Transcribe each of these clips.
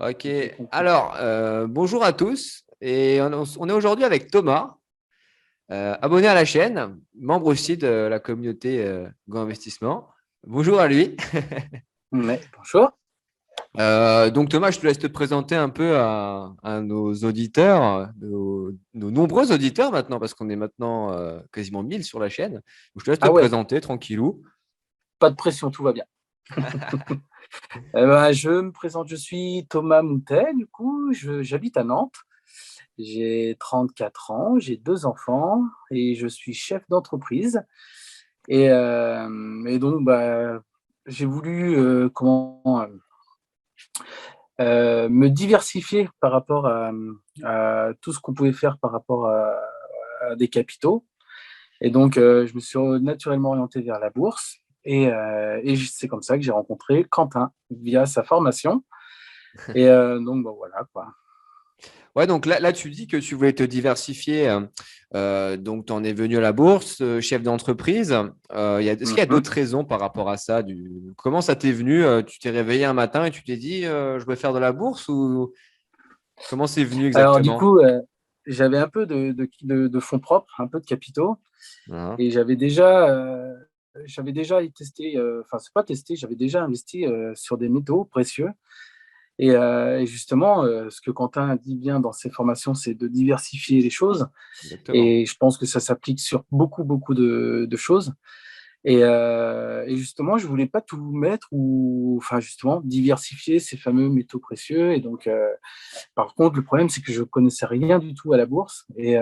Ok, J'ai compris. alors bonjour à tous et on est aujourd'hui avec Thomas, abonné à la chaîne, membre aussi de la communauté Go Investissement. Bonjour à lui. Mais bonjour. Donc Thomas, je te laisse te présenter un peu à nos auditeurs, nos nombreux auditeurs maintenant, parce qu'on est maintenant quasiment 1000 sur la chaîne. Donc, je te laisse te Ah ouais, présenter tranquillou. pas de pression, tout va bien. Je me présente, je suis Thomas Moutet, du coup, j'habite à Nantes. J'ai 34 ans, j'ai deux enfants et je suis chef d'entreprise. Et donc, j'ai voulu me diversifier par rapport à tout ce qu'on pouvait faire par rapport à des capitaux. Et donc, je me suis naturellement orienté vers la bourse. Et c'est comme ça que j'ai rencontré Quentin via sa formation. Donc, voilà quoi. Ouais, donc là, tu dis que tu voulais te diversifier. Donc, tu en es venu à la bourse, chef d'entreprise. Est-ce qu'il y a Mhm. d'autres raisons par rapport à ça Comment ça t'est venu? Tu t'es réveillé un matin et tu t'es dit, je vais faire de la bourse ou comment c'est venu Alors, du exactement? coup, j'avais un peu de fonds propres, un peu de capitaux. Hein. Et j'avais déjà testé, enfin, c'est pas testé, j'avais déjà investi sur des métaux précieux. Et justement, ce que Quentin dit bien dans ses formations, c'est de diversifier les choses. Exactement. Et je pense que ça s'applique sur beaucoup, beaucoup de choses. Et justement, je voulais pas tout mettre ou, enfin, justement, diversifier ces fameux métaux précieux. Et donc, par contre, le problème, c'est que je connaissais rien du tout à la bourse. Et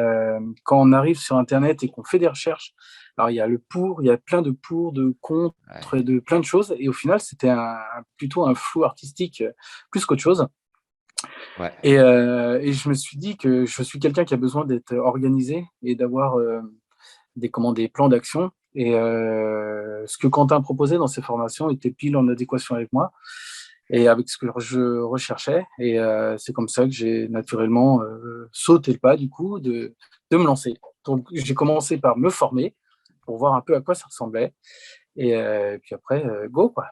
quand on arrive sur Internet et qu'on fait des recherches, alors il y a le pour, il y a plein de pour, de contre, Ouais. de plein de choses. Et au final, c'était plutôt un flou artistique plus qu'autre chose. Ouais. Et je me suis dit que je suis quelqu'un qui a besoin d'être organisé et d'avoir des plans d'action. Et ce que Quentin proposait dans ses formations était pile en adéquation avec moi et avec ce que je recherchais. Et c'est comme ça que j'ai naturellement sauté le pas, du coup, de me lancer. Donc, j'ai commencé par me former pour voir un peu à quoi ça ressemblait. Et puis après, go, quoi.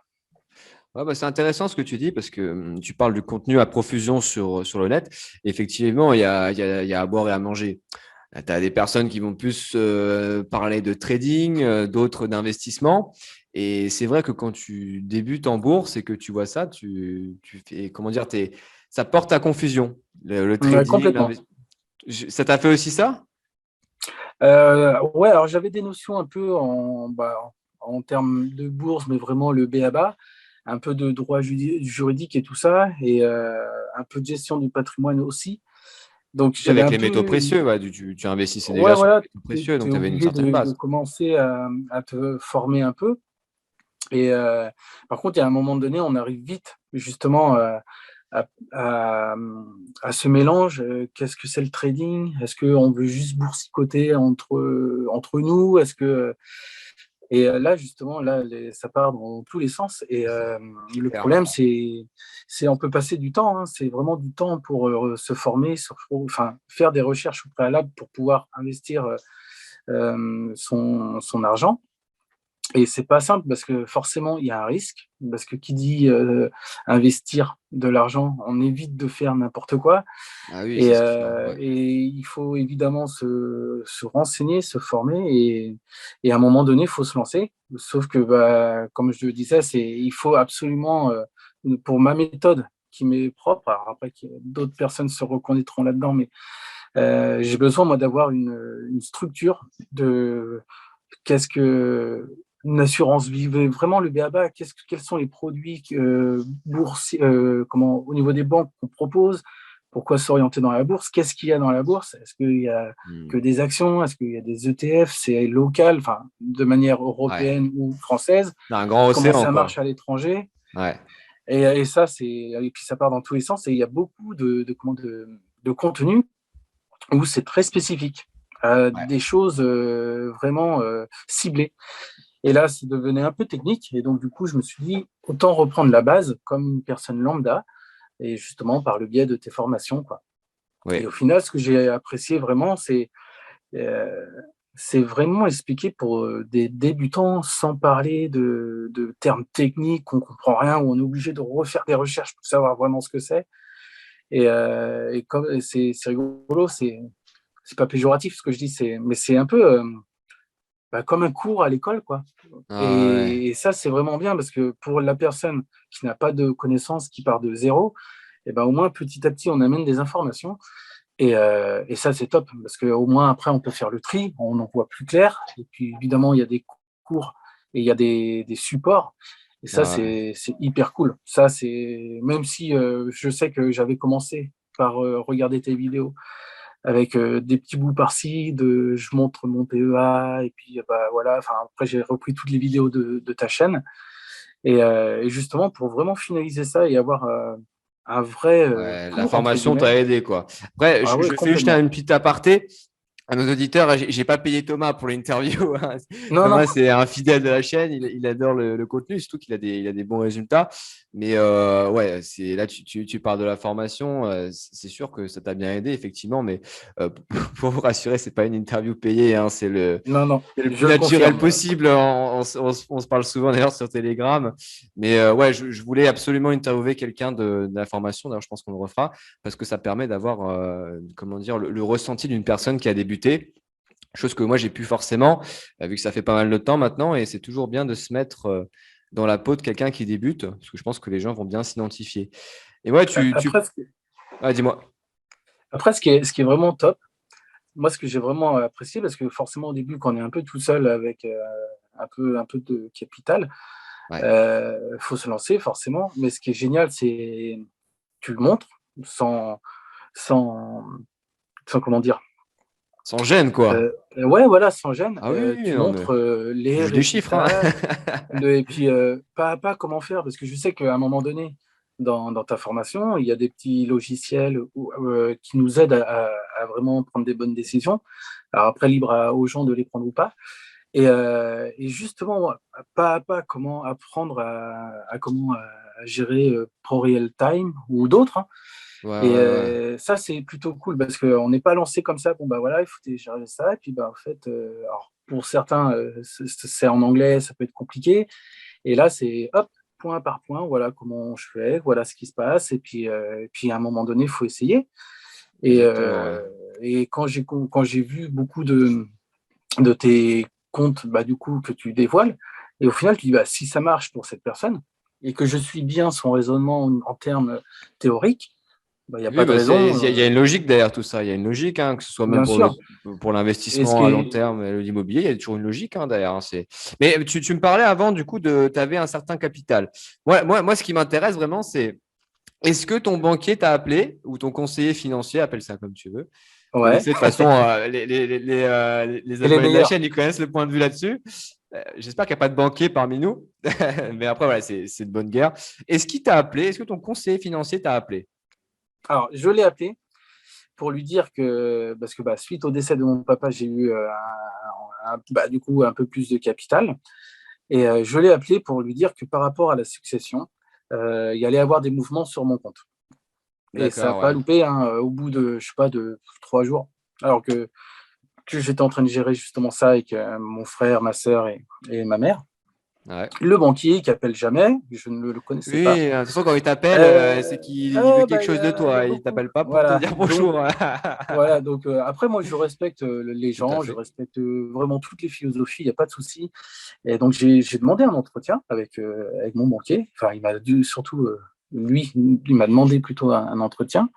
Ouais, bah, c'est intéressant ce que tu dis parce que tu parles du contenu à profusion sur le net. Effectivement, il y a à boire et à manger. Tu as des personnes qui vont plus parler de trading, d'autres d'investissement. Et c'est vrai que quand tu débutes en bourse et que tu vois ça, tu fais, comment dire, ça porte à confusion. Le Ouais, trading, complètement. ça t'a fait aussi ça? Ouais, alors j'avais des notions un peu en termes de bourse, mais vraiment le b.a.-ba, un peu de droit juridique et tout ça, et un peu de gestion du patrimoine aussi. Donc Oui, j'avais avec un les métaux peu, précieux, ouais, tu investissais ouais, déjà sur les voilà, métaux tu précieux, donc es tu avais une obligé certaine de base. commencer à te former un peu. Et par contre, il y a un moment donné, on arrive vite justement à, à- à ce mélange. Qu'est-ce que c'est le trading? Est-ce qu'on veut juste boursicoter entre nous? Et là, justement, là, ça part dans tous les sens. Et le Clair. problème, c'est on peut passer du temps. Hein. C'est vraiment du temps pour se former, enfin, faire des recherches au préalable pour pouvoir investir son argent. Et c'est pas simple parce que forcément, il y a un risque. Parce que qui dit investir de l'argent, on évite de faire n'importe quoi. Ah oui, Et, c'est sûr. euh, Ouais. et il faut évidemment se renseigner, se former, et à un moment donné, il faut se lancer. Sauf que, comme je le disais, il faut absolument, pour ma méthode qui m'est propre, alors après d'autres personnes se reconnaîtront là-dedans, mais j'ai besoin, moi, d'avoir une structure de qu'est-ce que une assurance vie, vraiment le b.a.-ba, quels sont les produits boursiers, comment, au niveau des banques qu'on propose, pourquoi s'orienter dans la bourse, qu'est-ce qu'il y a dans la bourse, est-ce qu'il y a que Hmm. des actions, est-ce qu'il y a des ETF, c'est local, enfin, de manière Ouais. européenne ou française, C'est un grand comment océan, ça quoi. marche à l'étranger, Ouais. et puis ça part dans tous les sens, et il y a beaucoup de contenu où c'est très spécifique, Ouais. des choses vraiment ciblées. Et là, ça devenait un peu technique. Et donc, du coup, je me suis dit, autant reprendre la base comme une personne lambda, et justement par le biais de tes formations, quoi. Et au Ouais. final, ce que j'ai apprécié vraiment, euh, c'est vraiment expliquer pour des débutants sans parler de termes techniques qu'on ne comprend rien, où on est obligé de refaire des recherches pour savoir vraiment ce que c'est. Et comme c'est rigolo, c'est pas péjoratif ce que je dis, mais c'est un peu comme un cours à l'école, quoi. Ah ouais. Et ça, c'est vraiment bien parce que pour la personne qui n'a pas de connaissances, qui part de zéro, et ben, au moins petit à petit, on amène des informations. Et ça, c'est top parce qu'au moins après, on peut faire le tri, on en voit plus clair. Et puis évidemment, il y a des cours et il y a des supports. Et ça, Ah ouais. c'est hyper cool. Ça, c'est même si je sais que j'avais commencé par regarder tes vidéos avec des petits bouts par-ci, je montre mon PEA, et puis bah, voilà, enfin, après j'ai repris toutes les vidéos de ta chaîne, et justement pour vraiment finaliser ça et avoir un vrai Ouais, la cours, entre formation guillemets. t'a aidé, quoi. Après, Ah ouais, je fais juste complètement. une petite aparté à nos auditeurs. J'ai pas payé Thomas pour l'interview, hein. Non, non, Thomas, c'est un fidèle de la chaîne. Il adore le contenu, surtout qu'il a il a des bons résultats. Mais ouais, là, tu parles de la formation. C'est sûr que ça t'a bien aidé, effectivement. Mais pour vous rassurer, c'est pas une interview payée, hein. non, non, C'est le je plus le naturel confirme. possible. On se parle souvent d'ailleurs sur Telegram. Mais ouais, je voulais absolument interviewer quelqu'un de la formation. D'ailleurs, je pense qu'on le refera parce que ça permet d'avoir, comment dire, le ressenti d'une personne qui a débuté. Chose que moi, j'ai pu forcément, vu que ça fait pas mal de temps maintenant. Et c'est toujours bien de se mettre dans la peau de quelqu'un qui débute, parce que je pense que les gens vont bien s'identifier. Et ouais, Après, Ah, dis-moi. après ce qui est vraiment top, moi, ce que j'ai vraiment apprécié, parce que forcément, au début, quand on est un peu tout seul avec un peu de capital, Ouais. faut se lancer, forcément. Mais ce qui est génial, c'est tu le montres sans, sans, sans comment dire. Sans gêne, quoi. Ouais, voilà, sans gêne. Ah oui, oui, Tu non, mais montres les juge des chiffres, hein. résultats, et puis pas à pas comment faire, parce que je sais qu'à un moment donné, dans ta formation, il y a des petits logiciels qui nous aident à vraiment prendre des bonnes décisions. Alors après, aux gens de les prendre ou pas. Et justement, pas à pas, comment apprendre à comment à gérer ProReal Time ou d'autres, hein. Ouais, Et ouais, ouais. ça, c'est plutôt cool parce qu'on n'est pas lancé comme ça. Bon, bah voilà, il faut télécharger ça. Et puis, bah, en fait, alors, pour certains, c'est en anglais, ça peut être compliqué. Et là, c'est hop, point par point, voilà comment je fais, voilà ce qui se passe. Et puis à un moment donné, il faut essayer. Et, Exactement, ouais. euh, et quand j'ai vu beaucoup de tes comptes, bah, du coup, que tu dévoiles, et au final, tu dis, bah, si ça marche pour cette personne et que je suis bien son raisonnement en termes théoriques, bah, il n'y a Oui, pas de bah, raison. il y a une logique derrière tout ça. Il y a une logique, hein, que ce soit même Bien sûr. pour Et ce l'investissement qui à long est, terme, l'immobilier, il y a toujours une logique, hein, derrière, hein. Mais tu me parlais avant, du coup, tu avais un certain capital. Moi, ce qui m'intéresse vraiment, c'est est-ce que ton banquier t'a appelé ou ton conseiller financier, appelle ça comme tu veux. Je ouais, sais, de toute façon, les et les abonnés de la meilleurs. chaîne, ils connaissent le point de vue là-dessus. J'espère qu'il n'y a pas de banquier parmi nous. Mais après, voilà, c'est de bonne guerre. Est-ce qu'il t'a appelé? Est-ce que ton conseiller financier t'a appelé? Alors, je l'ai appelé pour lui dire que, parce que bah, suite au décès de mon papa, j'ai eu du coup un peu plus de capital. Et je l'ai appelé pour lui dire que par rapport à la succession, il y allait avoir des mouvements sur mon compte. Et ça n'a D'accord, pas ouais. loupé, hein, au bout de, je sais pas, de 3 jours. Alors que j'étais en train de gérer justement ça avec mon frère, ma sœur et ma mère. Ouais. Le banquier qui appelle jamais, je ne le connaissais pas. Oui, de toute façon, quand il t'appelle, c'est qu'il veut quelque chose de Il y a toi. Il beaucoup. t'appelle pas pour te Voilà. dire Donc, bonjour. voilà. Donc, après, moi, je respecte les Tout à gens, je fait. respecte vraiment toutes les philosophies, il n'y a pas de souci. Et donc, j'ai demandé un entretien avec mon banquier. Enfin, il m'a dû surtout, lui, il m'a demandé plutôt un entretien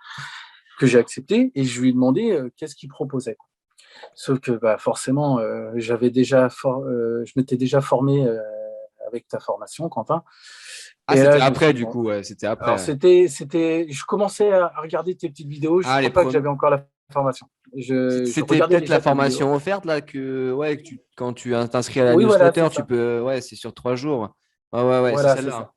que j'ai accepté et je lui ai demandé qu'est-ce qu'il proposait. Sauf que bah, forcément, je m'étais déjà formé avec ta formation, Quentin. Ah, Et c'était là, je me après, suis dit, du bon, coup, ouais, c'était alors après. je commençais à regarder tes petites vidéos, je ne Ah, les crois pas que premiers. j'avais encore la formation. Je C'était regardais peut-être la déjà tes vidéos. formation offerte là ouais, quand tu t'inscris à la Oui, voilà, newsletter, c'est tu ça. peux, ouais, c'est sur 3 jours. Ouais, ouais, ouais, c'est Voilà, c'est celle-là, hein. ça.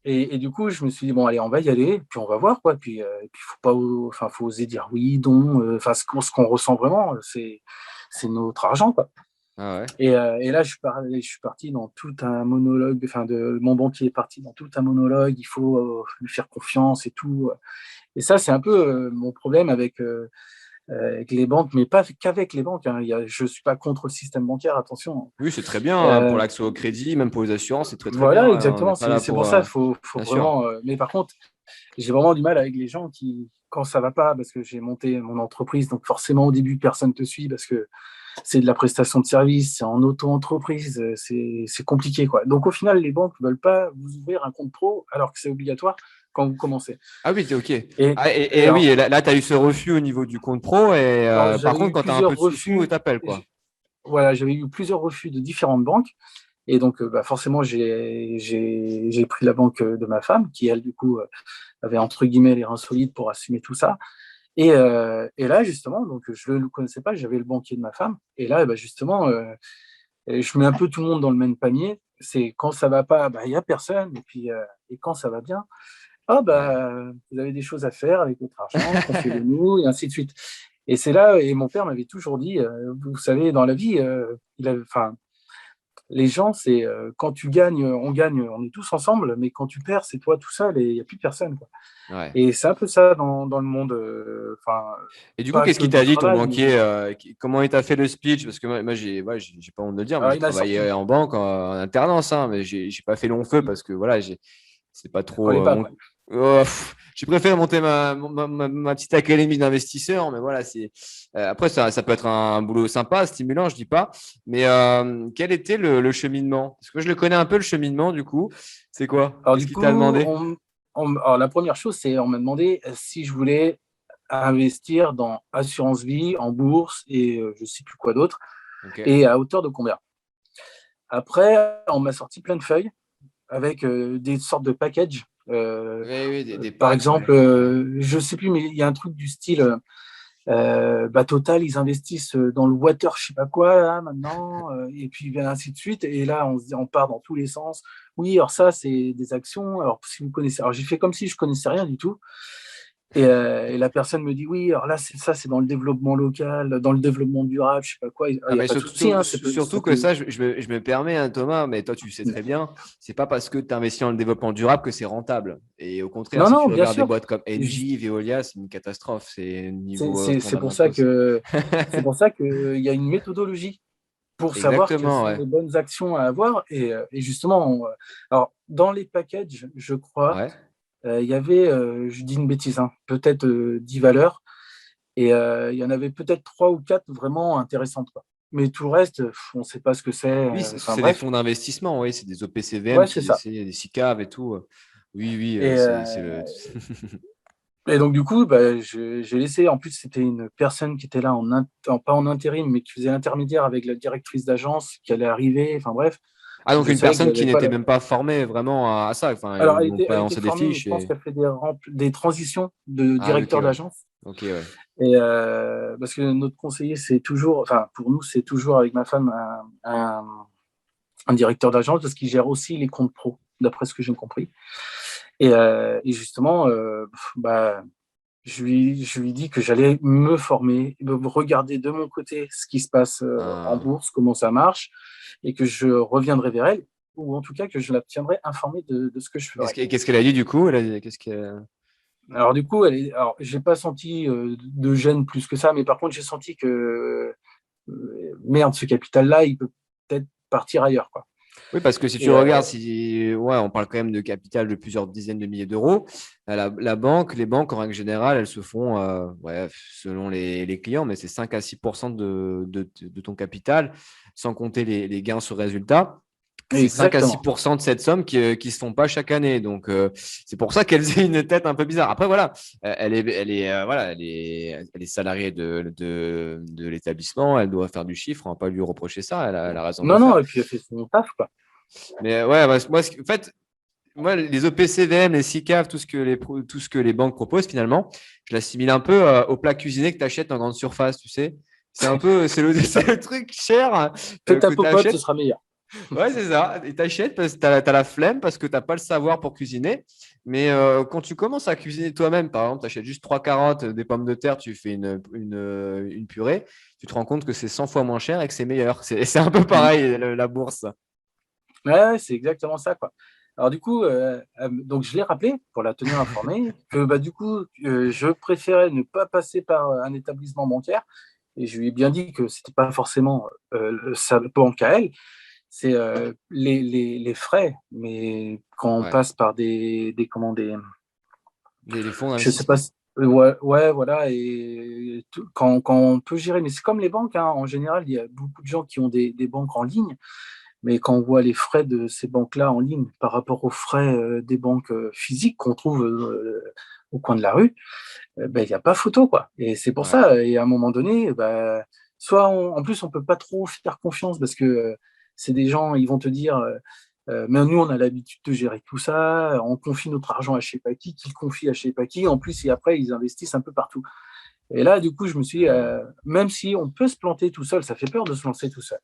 Et du coup, je me suis dit, bon, allez, on va y aller, puis on va voir, quoi. Et puis faut pas, enfin, faut oser dire oui, non, enfin, ce qu'on ressent vraiment, c'est notre argent, quoi. Ah ouais. Et là, je suis parti dans tout un monologue, enfin, mon banquier est parti dans tout un monologue, il faut lui faire confiance et tout. Et ça, c'est un peu mon problème avec les banques, mais pas qu'avec les banques, hein. Je ne suis pas contre le système bancaire, attention. Oui, c'est très bien, hein, pour Euh, l'accès au crédit, même pour les assurances, c'est très très bien, voilà, hein. On n'est exactement. pas C'est là c'est pour. pour ça, il faut Bien sûr. vraiment. Mais par contre, J'ai vraiment du mal avec les gens qui, quand ça va pas, parce que j'ai monté mon entreprise, donc forcément au début personne te suit parce que c'est de la prestation de service, c'est en auto-entreprise, c'est compliqué quoi. Donc au final, les banques ne veulent pas vous ouvrir un compte pro alors que c'est obligatoire quand vous commencez. Ah oui, OK. Et, Ah, et et oui, et là, tu as eu ce refus au niveau du compte pro. Et alors, par j'avais contre, eu quand tu as un peu plusieurs de sous-sous, refus. tu appelles, quoi. Voilà, j'avais eu plusieurs refus de différentes banques. Et donc, bah, forcément, j'ai pris la banque de ma femme, qui, elle, du coup, avait entre guillemets les reins solides pour assumer tout ça. Et là, justement, donc je ne le connaissais pas, j'avais le banquier de ma femme. Et là, bah, justement, je mets un peu tout le monde dans le même panier. C'est quand ça va pas, bah, il n'y a personne. Et quand ça va bien, ah Ouais. bah, vous avez des choses à faire avec votre argent, confiez-le nous, et ainsi de suite. Et c'est là, et mon père m'avait toujours dit, vous savez, dans la vie, enfin, les gens, c'est quand tu gagnes, on est tous ensemble, mais quand tu perds, c'est toi tout seul et il n'y a plus personne, quoi. Ouais. Et c'est un peu ça dans le monde, enfin, Et du coup, pas qu'est-ce que qu'il du t'a dit, ton travail, mais banquier? Comment il t'a fait le speech? Parce que moi, j'ai pas honte de le dire, mais alors j'ai il m'a travaillé sorti, en banque, en alternance, hein, mais j'ai pas fait long feu il parce que voilà, c'est pas ne collait trop pas, mon. quoi. Oh, j'ai préféré monter ma petite académie d'investisseurs, mais voilà, après, ça peut être un boulot sympa, stimulant, je dis pas. Mais quel était le cheminement? Parce que moi, je le connais un peu, le cheminement, du coup. C'est quoi? Alors Qu'est-ce du qu'il t'a coup, demandé? alors, la première chose, c'est on m'a demandé si je voulais investir dans assurance vie, en bourse et je ne sais plus quoi d'autre, Ok. et à hauteur de combien. Après, on m'a sorti plein de feuilles avec des sortes de packages. Oui, oui, des Par packs, ouais. exemple, je ne sais plus, mais il y a un truc du style, bah, Total, ils investissent dans le water, je sais pas quoi, là, maintenant, et puis ainsi de suite. Et là, on part dans tous les sens. Oui, alors ça, c'est des actions. Alors, si vous connaissez, alors j'ai fait comme si je connaissais rien du tout. Et la personne me dit, oui, alors là, c'est ça, c'est dans le développement local, dans le développement durable, je sais pas quoi. Il Ah, n'y a mais pas de souci, hein, surtout que ça, je me permets, hein, Thomas, mais toi, tu sais très bien, c'est pas parce que tu investis dans le développement durable que c'est rentable. Et au contraire, Non, si non, tu bien regardes des sûr. boîtes comme Juste- Engie, Veolia, c'est une catastrophe. C'est C'est niveau c'est- c'est pour ça fondamentaux. C'est que c'est pour ça qu'il y a une méthodologie pour savoir quelles exactement, sont ouais. les bonnes actions à avoir. Et justement, alors, dans les packages, je crois, Ouais. il y avait, je dis une bêtise, hein, peut-être 10 valeurs, et il y en avait peut-être 3 ou 4 vraiment intéressantes, quoi. Mais tout le reste, on ne sait pas ce que c'est. Oui, Enfin c'est des bref, fonds d'investissement, oui, c'est des OPCVM ouais, c'est qui ça. essaient, des SICAV et tout. Oui, oui, Et, c'est le. et donc, du coup, bah, j'ai laissé. En plus, c'était une personne qui était là, pas en intérim, mais qui faisait l'intermédiaire avec la directrice d'agence qui allait arriver. Enfin bref, Ah, donc je une savais que personne qui j'avais pas n'était la. même pas formée vraiment à ça. Enfin, Alors, ils vont pas elle était lancer des formée, mais je fiches pense et. qu'elle fait des transitions de Ah, ok, directeur ouais. d'agence. Ok, ouais. Et parce que notre conseiller, c'est toujours, enfin, pour nous, c'est toujours avec ma femme un directeur d'agence parce qu'il gère aussi les comptes pro, d'après ce que j'ai compris. Et justement, bah, je lui dis que j'allais me former, regarder de mon côté ce qui se passe en Ah. bourse, comment ça marche, et que je reviendrai vers elle, ou en tout cas que je la tiendrai informée de ce que je ferai. Qu'est-ce qu'elle a dit du coup? Alors du coup, alors j'ai pas senti de gêne plus que ça, mais par contre j'ai senti que merde, ce capital-là, il peut peut-être partir ailleurs, quoi. Oui, parce que si tu Et regardes, ouais, on parle quand même de capital de plusieurs dizaines de milliers d'euros. Les banques, en règle générale, elles se font, ouais, selon les clients, mais c'est 5 à 6% de ton capital, sans compter les gains sur résultat. C'est 5 à exactement. 6% de cette somme qui se font pas chaque année. Donc, c'est pour ça qu'elles aient une tête un peu bizarre. Après, voilà, voilà, elle est salariée de l'établissement. Elle doit faire du chiffre. On va pas lui reprocher ça. Elle a raison de le Non, faire. non, et puis elle fait son taf, quoi. Mais ouais, moi, en fait, moi, les OPCVM, les SICAV, tout ce que les banques proposent, finalement, je l'assimile un peu au plat cuisiné que tu achètes en grande surface, tu sais. C'est le truc cher Fais ta que tu popote, ce achètes. sera meilleur. Ouais, c'est ça. Et t'achètes parce que t'as la flemme, parce que t'as pas le savoir pour cuisiner. Mais quand tu commences à cuisiner toi-même, par exemple, tu achètes juste 3 carottes, des pommes de terre, tu fais une purée, tu te rends compte que c'est 100 fois moins cher et que c'est meilleur. C'est un peu Mm. pareil, la bourse. Ouais, ouais, c'est exactement ça, quoi. Alors du coup, donc je l'ai rappelé pour la tenir informée que bah, du coup, je préférais ne pas passer par un établissement bancaire. Et je lui ai bien dit que c'était pas forcément sa banque à elle, c'est les frais. Mais quand on Ouais. passe par comment, Les fonds Je sais pas d'investissement. si- Ouais, ouais, voilà. Et quand on peut gérer, mais c'est comme les banques, hein, en général, il y a beaucoup de gens qui ont des banques en ligne, mais quand on voit les frais de ces banques-là en ligne par rapport aux frais des banques physiques qu'on trouve au coin de la rue, ben, il n'y a pas photo, quoi. Et c'est pour Ouais. ça, et à un moment donné, ben, en plus, on peut pas trop faire confiance parce que c'est des gens, ils vont te dire, mais nous, on a l'habitude de gérer tout ça, on confie notre argent à je sais pas qui le confie à je sais pas qui, en plus, et après, ils investissent un peu partout. Et là, du coup, je me suis dit, Hmm. même si on peut se planter tout seul, ça fait peur de se lancer tout seul.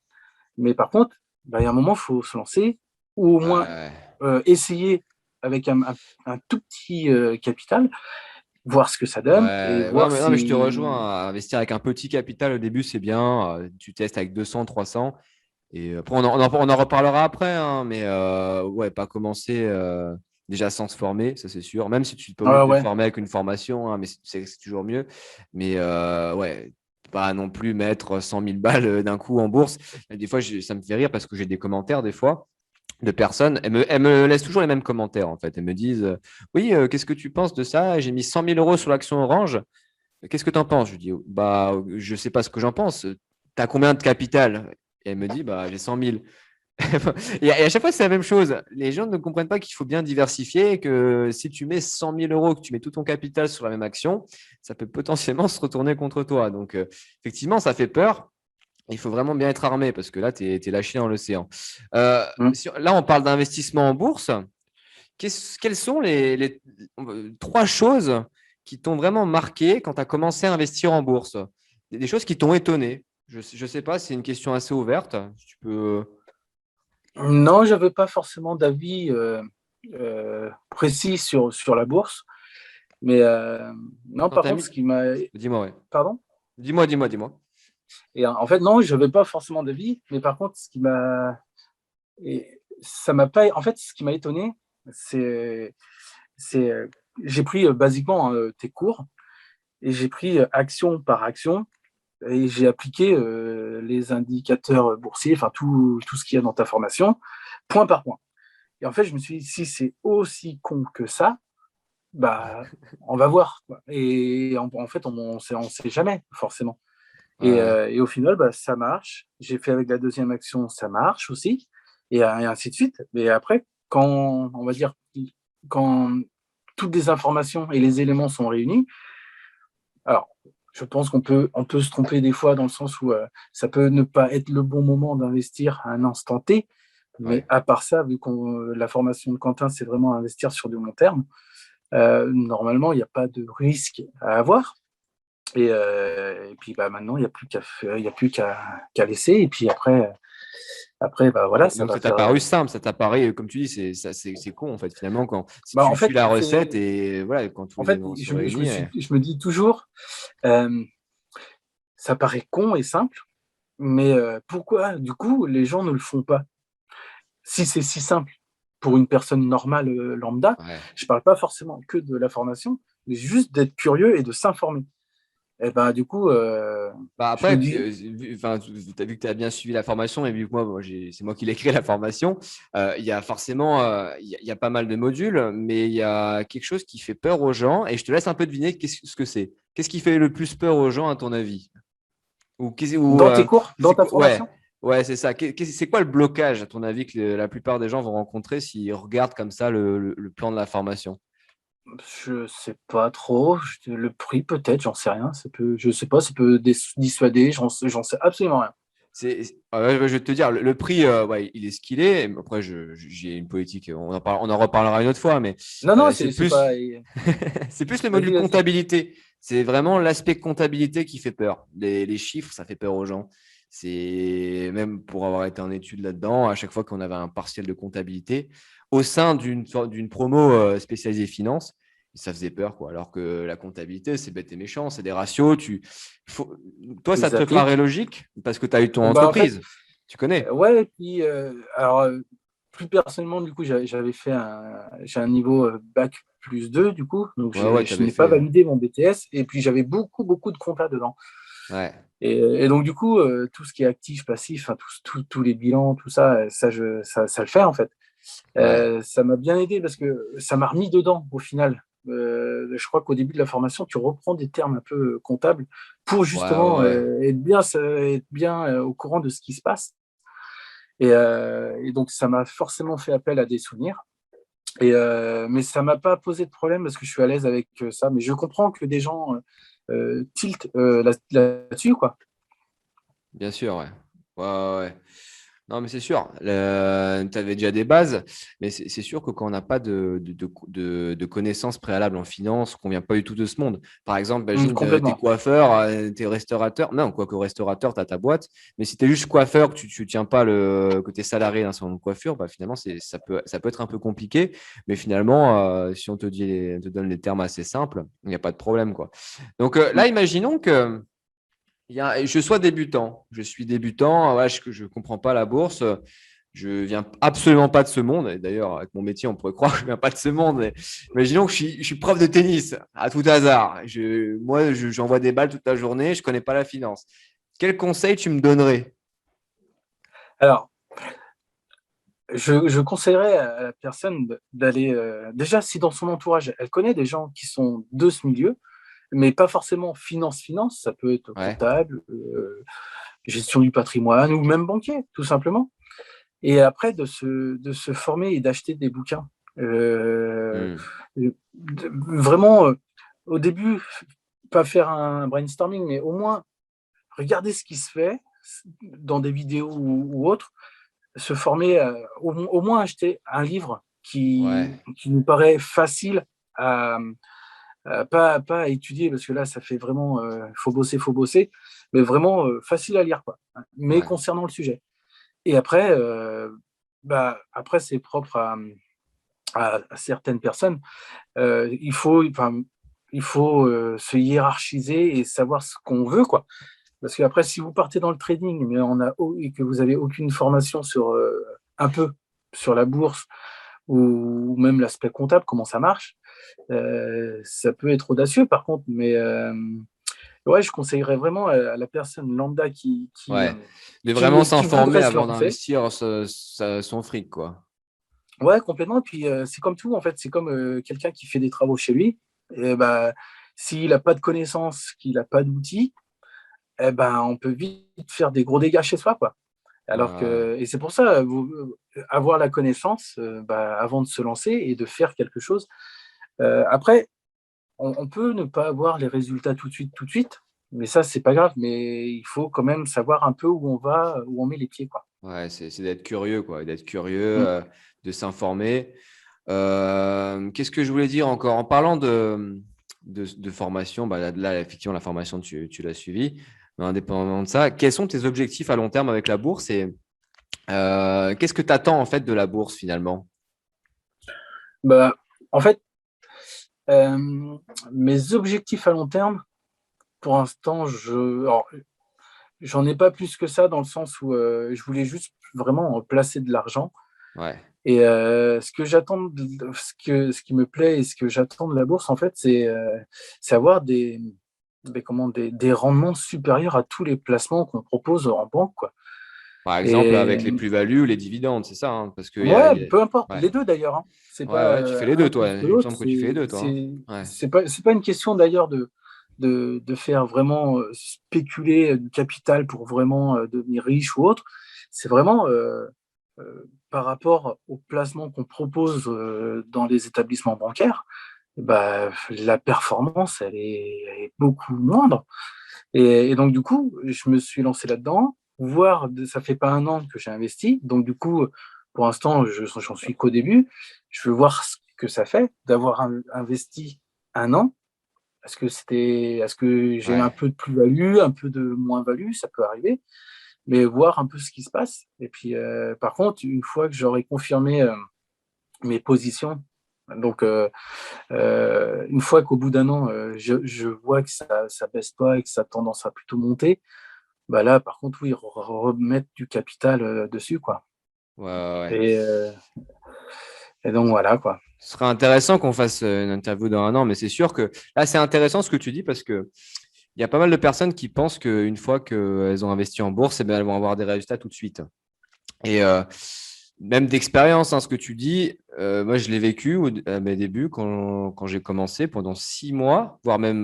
Mais par contre, ben, il y a un moment, il faut se lancer, ou au moins Ouais. essayer avec un tout petit capital, voir ce que ça donne et Ouais, ouais, voir non, mais je te si. rejoins. Investir avec un petit capital au début, c'est bien. Tu testes avec 200, 300. Et après, on en reparlera après, hein, mais ouais, pas commencer déjà sans se former, ça c'est sûr. Même si tu n'es pas obligé Ah de te ouais. former avec une formation, hein, mais c'est toujours mieux. Mais ouais, pas non plus mettre 100 000 balles d'un coup en bourse. Et des fois, ça me fait rire parce que j'ai des commentaires des fois de personnes. Elles me laissent toujours les mêmes commentaires en fait. Elles me disent oui, qu'est-ce que tu penses de ça? J'ai mis 100 000 euros sur l'action Orange. Qu'est-ce que tu en penses? Je lui dis bah, je sais pas ce que j'en pense. Tu as combien de capital? Et elle me dit bah, j'ai 100 000. Et à chaque fois, c'est la même chose. Les gens ne comprennent pas qu'il faut bien diversifier, que si tu mets 100 000 euros, que tu mets tout ton capital sur la même action, ça peut potentiellement se retourner contre toi. Donc, effectivement, ça fait peur. Il faut vraiment bien être armé parce que là, tu es lâché dans l'océan. Mm. Là, on parle d'investissement en bourse. Quelles sont les trois choses qui t'ont vraiment marqué quand tu as commencé à investir en bourse? Des choses qui t'ont étonné. Je ne sais pas, c'est une question assez ouverte. Si tu peux. Non, j'avais pas forcément d'avis précis sur la bourse, mais non, Quand par tu as contre, mis. ce qui m'a. Dis-moi, ouais. Pardon? Dis-moi. Et en fait, non, j'avais pas forcément d'avis, mais par contre, ce qui m'a. Et ça m'a pas. En fait, ce qui m'a étonné, c'est. c'est j'ai pris basiquement hein, tes cours et j'ai pris action par action et j'ai appliqué les indicateurs boursiers, enfin tout ce qu'il y a dans ta formation, point par point. Et en fait, je me suis dit, si c'est aussi con que ça, bah, on va voir, quoi. Et en fait, on sait jamais, forcément. Ouais. Et au final, bah, ça marche. J'ai fait avec la deuxième action, ça marche aussi. Et ainsi de suite. Mais après, quand, on va dire, quand toutes les informations et les éléments sont réunis, alors, je pense on peut se tromper des fois dans le sens où ça peut ne pas être le bon moment d'investir à un instant T. Mais Ouais. à part ça, vu que la formation de Quentin, c'est vraiment investir sur du long terme, normalement, il n'y a pas de risque à avoir. Et puis bah, maintenant, il n'y a plus qu'à laisser. Et puis après bah, voilà, ça Donc va ça t'a faire. paru simple, ça t'a paru, comme tu dis, c'est con en fait finalement quand si Bah, tu suis la recette et voilà quand tous en les fait éléments sont réunis. je me dis toujours, euh, ça paraît con et simple, mais pourquoi, du coup, les gens ne le font pas? Si c'est si simple pour une personne normale lambda, Ouais. je ne parle pas forcément que de la formation, mais juste d'être curieux et de s'informer. Et ben du coup, Bah je me après, dis, enfin, tu as vu que tu as bien suivi la formation et vu que moi c'est moi qui l'ai créé la formation, il y a forcément il y a pas mal de modules, mais il y a quelque chose qui fait peur aux gens et je te laisse un peu deviner ce que c'est. Qu'est-ce qui fait le plus peur aux gens à ton avis? Ou dans tes cours, dans ta ouais, formation, ouais, c'est ça. C'est quoi le blocage à ton avis que la plupart des gens vont rencontrer s'ils regardent comme ça le plan de la formation? je sais pas trop. Le prix peut-être, j'en sais rien. Je sais pas, ça peut dissuader. J'en sais absolument rien. Je vais te dire, le prix, ouais, il est ce qu'il est. Après, j'ai une politique, on en reparlera une autre fois, mais Non, non, c'est c'est pas. plus, c'est plus le module Vas-y, vas-y. comptabilité. C'est vraiment l'aspect comptabilité qui fait peur. Les chiffres, ça fait peur aux gens. C'est même pour avoir été en études là-dedans, à chaque fois qu'on avait un partiel de comptabilité, au sein d'une promo spécialisée finance, ça faisait peur, quoi. Alors que la comptabilité, c'est bête et méchant, c'est des ratios. Faut- Toi, Tu ça les te paraît appliques. logique parce que tu as eu ton Bah en fait, entreprise. Tu connais. ouais. Et puis alors plus personnellement, du coup, j'ai un niveau bac plus 2 du coup, donc Ouais, ouais, tu je avais n'ai pas fait. validé mon BTS. Et puis j'avais beaucoup de compta dedans. Ouais, Et donc du coup, tout ce qui est actif, passif, enfin, tous les bilans, tout ça, ça le fait en fait. ouais. Ça m'a bien aidé parce que ça m'a remis dedans au final. Je crois qu'au début de la formation, tu reprends des termes un peu comptables pour Ouais, ouais, justement ouais. être bien au courant de ce qui se passe. Et donc, ça m'a forcément fait appel à des souvenirs. Mais ça m'a pas posé de problème parce que je suis à l'aise avec ça. Mais je comprends que des gens tiltent là-dessus, quoi. Bien sûr, ouais. Ouais, ouais, ouais. Non, mais c'est sûr. Tu avais déjà des bases, mais c'est sûr que quand on n'a pas de connaissances préalables en finance, qu'on vient pas du tout de ce monde. Par exemple, imagine, tu es Complètement. coiffeur, tu es restaurateur. Non, quoique restaurateur, tu as ta boîte. Mais si tu es juste coiffeur, que tu tiens pas que tu es salarié d'un salon de coiffure, bah, finalement, ça peut être un peu compliqué. Mais finalement, si on te donne les termes assez simples, il n'y a pas de problème, quoi. Donc là, Mm. imaginons que je sois débutant. Je suis débutant, ouais, je ne comprends pas la bourse. Je viens absolument pas de ce monde. Et d'ailleurs, avec mon métier, on pourrait croire que je viens pas de ce monde. Mais imaginons que je suis prof de tennis, à tout hasard. J'envoie des balles toute la journée, je connais pas la finance. Quel conseil tu me donnerais? Alors, je conseillerais à la personne d'aller, déjà, si dans son entourage, elle connaît des gens qui sont de ce milieu, mais pas forcément finance, ça peut être Ouais. comptable, gestion du patrimoine ou même banquier, tout simplement. Et après, de se former et d'acheter des bouquins. Hmm. Vraiment, au début, pas faire un brainstorming, mais au moins regarder ce qui se fait dans des vidéos ou autres, se former, au moins acheter un livre Ouais. qui nous paraît facile à, pas à étudier, parce que là, ça fait vraiment, faut bosser, mais vraiment facile à lire, quoi, mais Ouais. concernant le sujet. Et après, après, c'est propre à certaines personnes. Il faut se hiérarchiser et savoir ce qu'on veut, quoi. Parce qu'après, si vous partez dans le trading, mais et que vous avez aucune formation un peu sur la bourse ou même l'aspect comptable, comment ça marche, ça peut être audacieux par contre. Mais ouais, je conseillerais vraiment à la personne lambda Ouais. De vraiment qui s'informer voudrait se avant lancer. d'investir son fric, quoi. Ouais, complètement. Et puis, c'est comme tout, en fait. C'est comme quelqu'un qui fait des travaux chez lui. Et bah, s'il n'a pas de connaissances, qu'il n'a pas d'outils, eh ben, on peut vite faire des gros dégâts chez soi, quoi. Ouais. Et c'est pour ça, avoir la connaissance avant de se lancer et de faire quelque chose. Après, on peut ne pas avoir les résultats tout de suite, mais ça, c'est pas grave. Mais il faut quand même savoir un peu où on va, où on met les pieds, quoi. Ouais, c'est d'être curieux, quoi. D'être curieux, Mm. de s'informer. Qu'est-ce que je voulais dire encore? En parlant de formation, bah là, effectivement, la formation, tu l'as suivie. Mais indépendamment de ça, quels sont tes objectifs à long terme avec la bourse et qu'est-ce que tu attends en fait de la bourse finalement? Bah, en fait, euh, mes objectifs à long terme, pour l'instant, alors, j'en ai pas plus que ça dans le sens où je voulais juste vraiment placer de l'argent. Ouais, Et ce qui me plaît et ce que j'attends de la bourse, en fait, c'est avoir des rendements supérieurs à tous les placements qu'on propose en banque, quoi. par exemple, Et avec les plus-values, les dividendes, c'est ça, hein, parce que ouais, peu importe, ouais. les deux d'ailleurs, hein. C'est Ouais, pas ouais, tu fais les deux, un toi. plus que Il me l'autre. semble que tu fais les deux, toi, hein. Ouais, C'est pas une question d'ailleurs de faire vraiment spéculer du capital pour vraiment devenir riche ou autre. C'est vraiment par rapport au placement qu'on propose dans les établissements bancaires, bah, la performance, elle est beaucoup moindre. Et donc, du coup, je me suis lancé là-dedans. Ça fait pas un an que j'ai investi. Donc, du coup, pour l'instant, j'en suis qu'au début. Je veux voir ce que ça fait d'avoir investi un an. Est-ce que j'ai un ouais. peu de plus-value, un peu de moins-value, ça peut arriver, mais voir un peu ce qui se passe. Et puis, par contre, une fois que j'aurai confirmé mes positions, donc une fois qu'au bout d'un an, je vois que ça baisse pas et que ça a tendance à plutôt monter, bah là, par contre, oui, remettre du capital dessus, quoi. Ouais, ouais, ouais. Et, euh, et donc voilà, quoi. Ce serait intéressant qu'on fasse une interview dans un an, mais c'est sûr que là, c'est intéressant ce que tu dis parce que il y a pas mal de personnes qui pensent qu'une fois qu'elles ont investi en bourse, eh bien, elles vont avoir des résultats tout de suite. Et même d'expérience, hein, ce que tu dis, moi je l'ai vécu à mes débuts quand j'ai commencé pendant 6 mois, voire même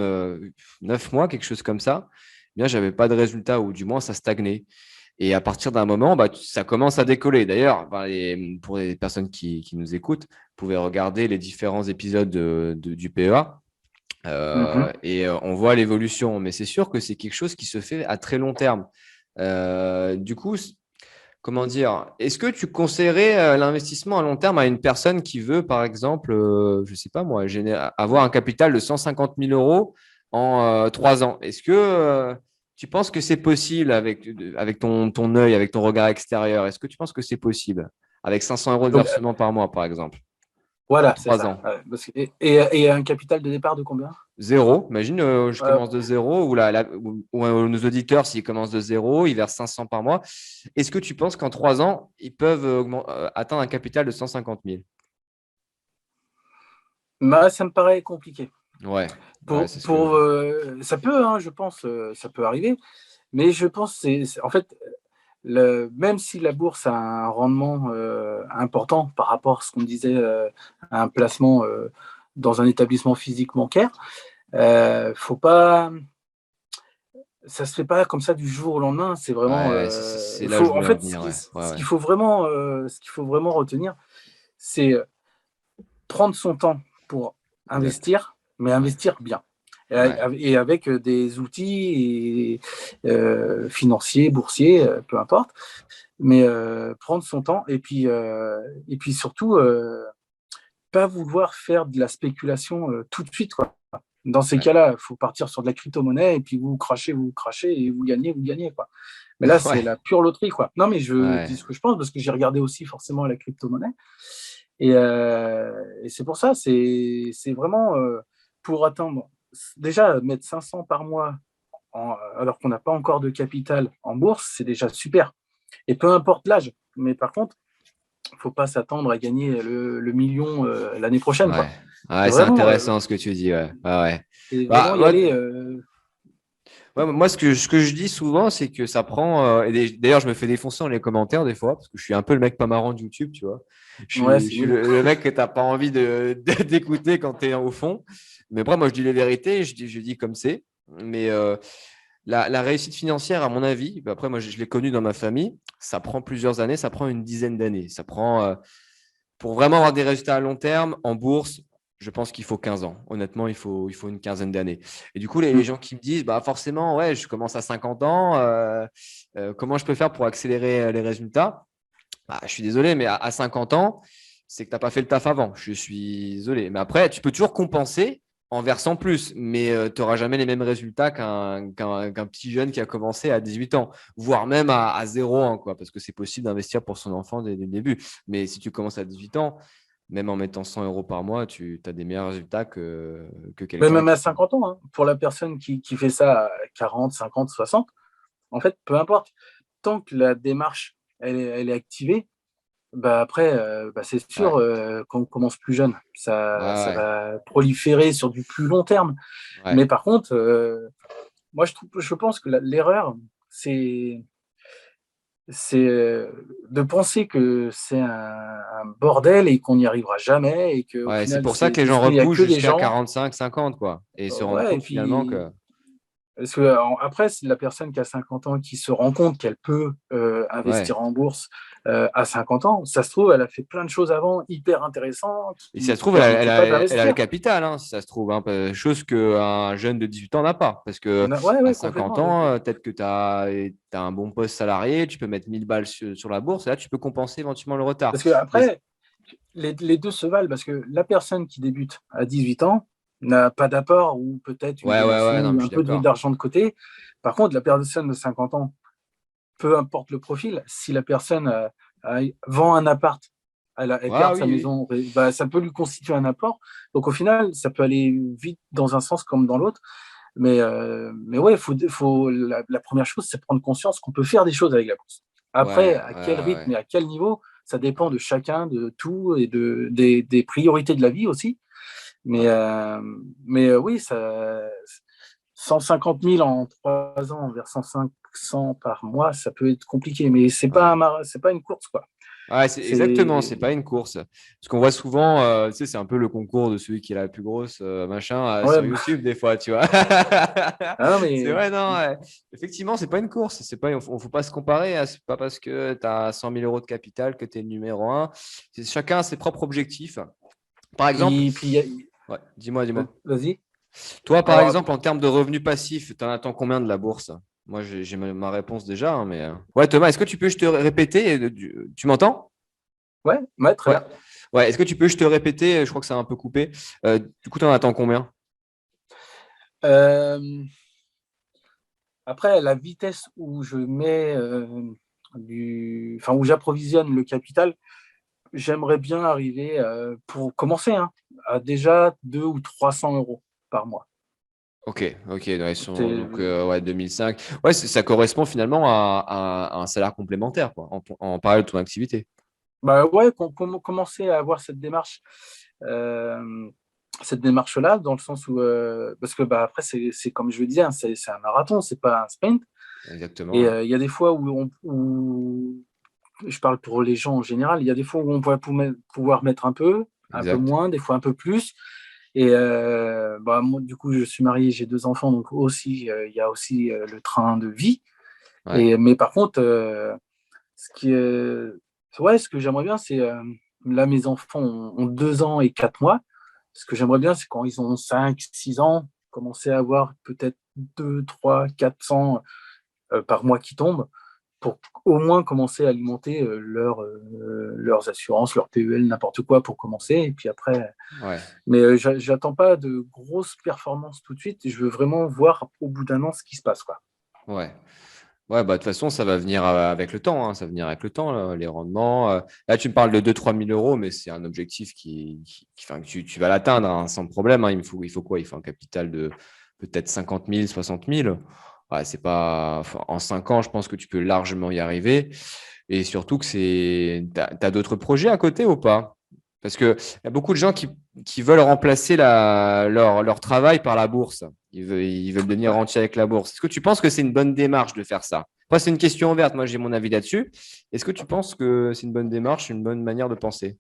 9 mois, quelque chose comme ça. Eh bien, j'avais pas de résultat ou du moins ça stagnait. Et à partir d'un moment, bah, ça commence à décoller. D'ailleurs, bah, pour les personnes qui nous écoutent, vous pouvez regarder les différents épisodes du PEA Mhm. et on voit l'évolution. Mais c'est sûr que c'est quelque chose qui se fait à très long terme. Du coup, comment dire, est-ce que tu conseillerais l'investissement à long terme à une personne qui veut, par exemple, je ne sais pas moi, avoir un capital de 150 000 euros en 3 ans? Est-ce que tu penses que c'est possible avec ton œil, avec ton regard extérieur? Est-ce que tu penses que c'est possible avec 500 euros de Donc, versement par mois, par exemple, en voilà, c'est 3 ans? ça. Et un capital de départ de combien? Zéro. Imagine, je Euh, commence de zéro, ou nos auditeurs, s'ils commencent de zéro, ils versent 500 par mois. Est-ce que tu penses qu'en 3 ans, ils peuvent atteindre un capital de 150 000? Ça me paraît compliqué. Ouais, ouais, c'est ce que. Ça peut, hein, je pense, ça peut arriver. Mais je pense, en fait, même si la bourse a un rendement important par rapport à ce qu'on disait à un placement dans un établissement physique bancaire, faut pas, ça se fait pas comme ça du jour au lendemain. C'est Ouais, vraiment, ouais, c'est là où je en voulais en fait, venir. Ouais, ouais, ouais. ce qu'il faut vraiment retenir, c'est prendre son temps pour Exact. investir, mais Ouais, investir bien. ouais, Et avec des outils financiers, boursiers, peu importe, mais prendre son temps et puis surtout, pas vouloir faire de la spéculation tout de suite, quoi. Dans ces ouais. cas-là, il faut partir sur de la crypto-monnaie et puis vous crachez et vous gagnez, quoi. Mais là, c'est Ouais, la pure loterie, quoi. Non, mais je dis ouais. ce que je pense parce que j'ai regardé aussi forcément la crypto-monnaie. Et c'est pour ça, c'est vraiment pour atteindre, déjà mettre 500 par mois alors qu'on n'a pas encore de capital en bourse, c'est déjà super. Et peu importe l'âge. Mais par contre, il ne faut pas s'attendre à gagner le million l'année prochaine, Ouais, quoi. ouais, c'est intéressant ce que tu dis. Ouais, ouais, ouais. C'est Bah, vraiment y moi, aller. ouais, moi, ce que je dis souvent, c'est que ça prend. D'ailleurs, je me fais défoncer dans les commentaires des fois, parce que je suis un peu le mec pas marrant de YouTube, tu vois. Ouais, Je c'est suis nul. le mec que tu n'as pas envie d'écouter quand tu es au fond. Mais après, moi, je dis les vérités, je dis comme c'est. Mais la réussite financière, à mon avis, bah, après, moi, je l'ai connu dans ma famille, ça prend plusieurs années, ça prend une dizaine d'années. Ça prend, pour vraiment avoir des résultats à long terme en bourse, je pense qu'il faut 15 ans. Honnêtement, il faut une quinzaine d'années. Et du coup, les Mm. gens qui me disent, bah forcément, ouais, je commence à 50 ans, comment je peux faire pour accélérer les résultats? Bah, je suis désolé, mais à 50 ans, c'est que tu n'as pas fait le taf avant. Je suis désolé. Mais après, tu peux toujours compenser en versant plus, mais tu n'auras jamais les mêmes résultats qu'un petit jeune qui a commencé à 18 ans, voire même à 0 ans, quoi, parce que c'est possible d'investir pour son enfant dès le début. Mais si tu commences à 18 ans, même en mettant 100 euros par mois, tu as des meilleurs résultats que Mais quelqu'un même à qui. 50 ans, hein, pour la personne qui fait ça à 40, 50, 60, en fait, peu importe. Tant que la démarche, elle est activée, bah après, bah c'est sûr, Ouais, quand on commence plus jeune, ouais, ça ouais. va proliférer sur du plus long terme. Ouais. Mais par contre, moi, je pense que l'erreur, c'est de penser que c'est un bordel et qu'on n'y arrivera jamais et qu'au Ouais, c'est final, pour ça que les c'est gens il n'y a repoussent que des jusqu'à gens. 45, 50, quoi, et se rendent Ouais, et compte finalement puis que. parce que après, c'est la personne qui a 50 ans qui se rend compte qu'elle peut Ouais. investir en bourse à 50 ans. Ça se trouve, elle a fait plein de choses avant hyper intéressantes Et si ça qui se ne trouve, permettaient pas elle a le d'investir. capital, hein, si ça se trouve, hein, chose qu'un jeune de 18 ans n'a pas. Parce que Ouais, à ouais, 50 complètement. ans, peut-être que tu as un bon poste salarié, tu peux mettre 1000 balles sur la bourse, et là, tu peux compenser éventuellement le retard. Parce que Mais après, les deux se valent parce que la personne qui débute à 18 ans n'a pas d'apport ou peut-être une ouais, ouais, donation ouais, non, ou mais je un suis peu d'accord. d'argent de côté. Par contre, la personne de 50 ans, peu importe le profil, si la personne vend un appart, elle Ouais, garde sa oui, oui. maison, bah, ça peut lui constituer un apport. Donc au final, ça peut aller vite dans un sens comme dans l'autre. Mais ouais, la première chose, c'est prendre conscience qu'on peut faire des choses avec la bourse. Après, Ouais, à ouais, quel rythme ouais. et à quel niveau, ça dépend de chacun, de tout et des priorités de la vie aussi. Ouais, Mais, ouais. euh, mais oui, 150 000 en 3 ans vers 500 par mois, ça peut être compliqué. Mais c'est pas Ouais. c'est pas une course, quoi. Ouais, c'est exactement, c'est C'est pas une course. Parce qu'on voit souvent, tu sais, c'est un peu le concours de celui qui est la plus grosse, machin, ouais, sur YouTube, des fois, tu vois. ah non, C'est mais vrai, non, ouais. Effectivement, c'est pas une course. C'est pas, faut pas se comparer, hein. C'est pas parce que tu as 100 000 euros de capital que tu es le numéro un. Chacun a ses propres objectifs. Par exemple, puis ouais, dis-moi. vas-y. Toi, par Alors, exemple, en termes de revenus passifs, tu en attends combien de la bourse? Moi, j'ai ma réponse déjà, hein, mais. Ouais, Thomas, est-ce que tu peux juste te répéter? Tu m'entends? ouais, ouais, très Ouais. bien. Ouais, est-ce que tu peux juste te répéter? Je crois que ça a un peu coupé. Du coup, tu en attends combien? Euh, Après, la vitesse où je mets enfin où j'approvisionne le capital, j'aimerais bien arriver pour commencer hein, à déjà 200 ou 300 euros par mois. Ok, ok, ouais, C'est- donc ouais, 2005. Ouais, ça correspond finalement à un salaire complémentaire, quoi, en parallèle de ton activité. Bah ouais, commencer à avoir euh, cette démarche-là, dans le sens où, parce que bah, après, c'est comme je le disais, hein, c'est un marathon, c'est pas un sprint. Exactement, Et ouais. il y a des fois où, je parle pour les gens en général, il y a des fois où on va pouvoir mettre un peu Exact. moins, des fois un peu plus. Et bah, moi, du coup, je suis marié, j'ai deux enfants, donc aussi, il y a aussi le train de vie. Ouais, Mais par contre, ce qui est, ouais, ce que j'aimerais bien, c'est là, mes enfants ont 2 ans et 4 mois. Ce que j'aimerais bien, c'est quand ils ont 5, 6 ans, commencer à avoir peut-être 2, 3, 400 par mois qui tombent pour au moins commencer à alimenter leurs assurances, leur PEL, n'importe quoi pour commencer. Et puis après, ouais, mais j'attends pas de grosses performances tout de suite. Je veux vraiment voir au bout d'un an ce qui se passe, quoi. ouais. Ouais, bah, de toute façon, ça va venir avec le temps, hein, ça va venir avec le temps, là, les rendements. Là, tu me parles de 2 000 à 3 000 euros, mais c'est un objectif enfin, que tu vas l'atteindre hein, sans problème, hein. Il faut quoi? Il faut un capital de peut-être 50 000, 60 000. Ouais, c'est pas... enfin, en 5 ans, je pense que tu peux largement y arriver. Et surtout que t'as d'autres projets à côté ou pas? Parce qu'il y a beaucoup de gens qui veulent remplacer leur travail par la bourse. Ils veulent devenir Ouais. rentiers avec la bourse. Est-ce que tu penses que c'est une bonne démarche de faire ça? Moi, c'est une question ouverte. Moi, j'ai mon avis là-dessus. Est-ce que tu penses que c'est une bonne démarche, une bonne manière de penser?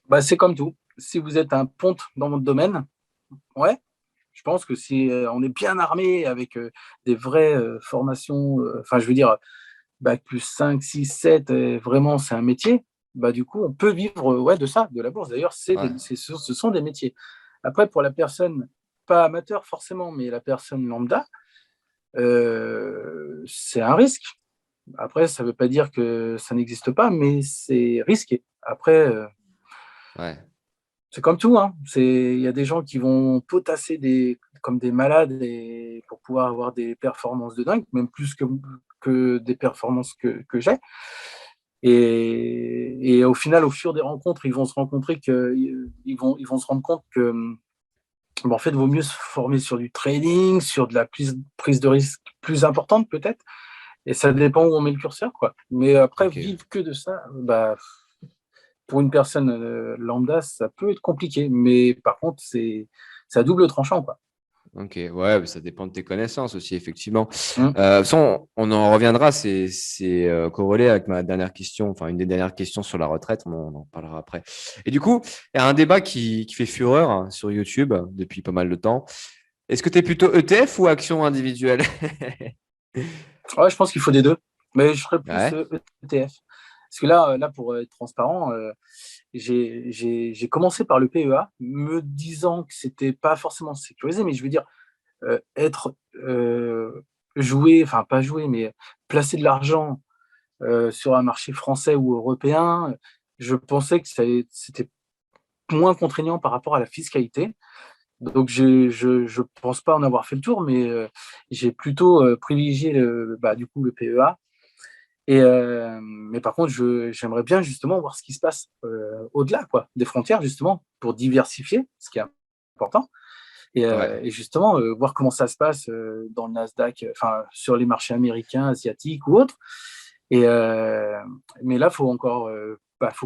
Bah, c'est comme tout. Si vous êtes un ponte dans votre domaine, ouais, je pense que si on est bien armé avec des vraies formations, enfin, je veux dire, bac plus 5, 6, 7, vraiment, c'est un métier, bah, du coup, on peut vivre ouais, de ça, de la bourse. D'ailleurs, Ouais, ce sont des métiers. Après, pour la personne, pas amateur forcément, mais la personne lambda, c'est un risque. Après, ça ne veut pas dire que ça n'existe pas, mais c'est risqué. Après, ouais, c'est comme tout, hein. Il y a des gens qui vont potasser comme des malades pour pouvoir avoir des performances de dingue, même plus que des performances que j'ai. Et au final, au fur des rencontres, ils vont se rencontrer ils vont se rendre compte que, bon, en fait, il vaut mieux se former sur du trading, sur de la prise de risque plus importante peut-être. Et ça dépend où on met le curseur, quoi. Mais après, ok. vivre que de ça, bah, pour une personne lambda, ça peut être compliqué. Mais par contre, c'est à double tranchant, quoi. Ok, ouais, mais ça dépend de tes connaissances aussi, effectivement. Hum. De toute façon, on en reviendra, c'est corrélé avec ma dernière question, enfin une des dernières questions sur la retraite, on en parlera après. Et du coup, il y a un débat qui fait fureur hein, sur YouTube depuis pas mal de temps. Est-ce que tu es plutôt ETF ou action individuelle? Ouais, je pense qu'il faut des deux. Mais je ferais plus Ouais, ETF. Parce que là, pour être transparent, j'ai commencé par le PEA, me disant que c'était pas forcément sécurisé, mais je veux dire, être jouer, enfin pas jouer, mais placer de l'argent sur un marché français ou européen, je pensais que c'était moins contraignant par rapport à la fiscalité. Donc, je pense pas en avoir fait le tour, mais j'ai plutôt privilégié bah, du coup, le PEA. Mais par contre, j'aimerais bien justement voir ce qui se passe au-delà quoi, des frontières, justement, pour diversifier, ce qui est important. ouais, Et justement, voir comment ça se passe dans le Nasdaq, enfin, sur les marchés américains, asiatiques ou autres. Et, mais là, faut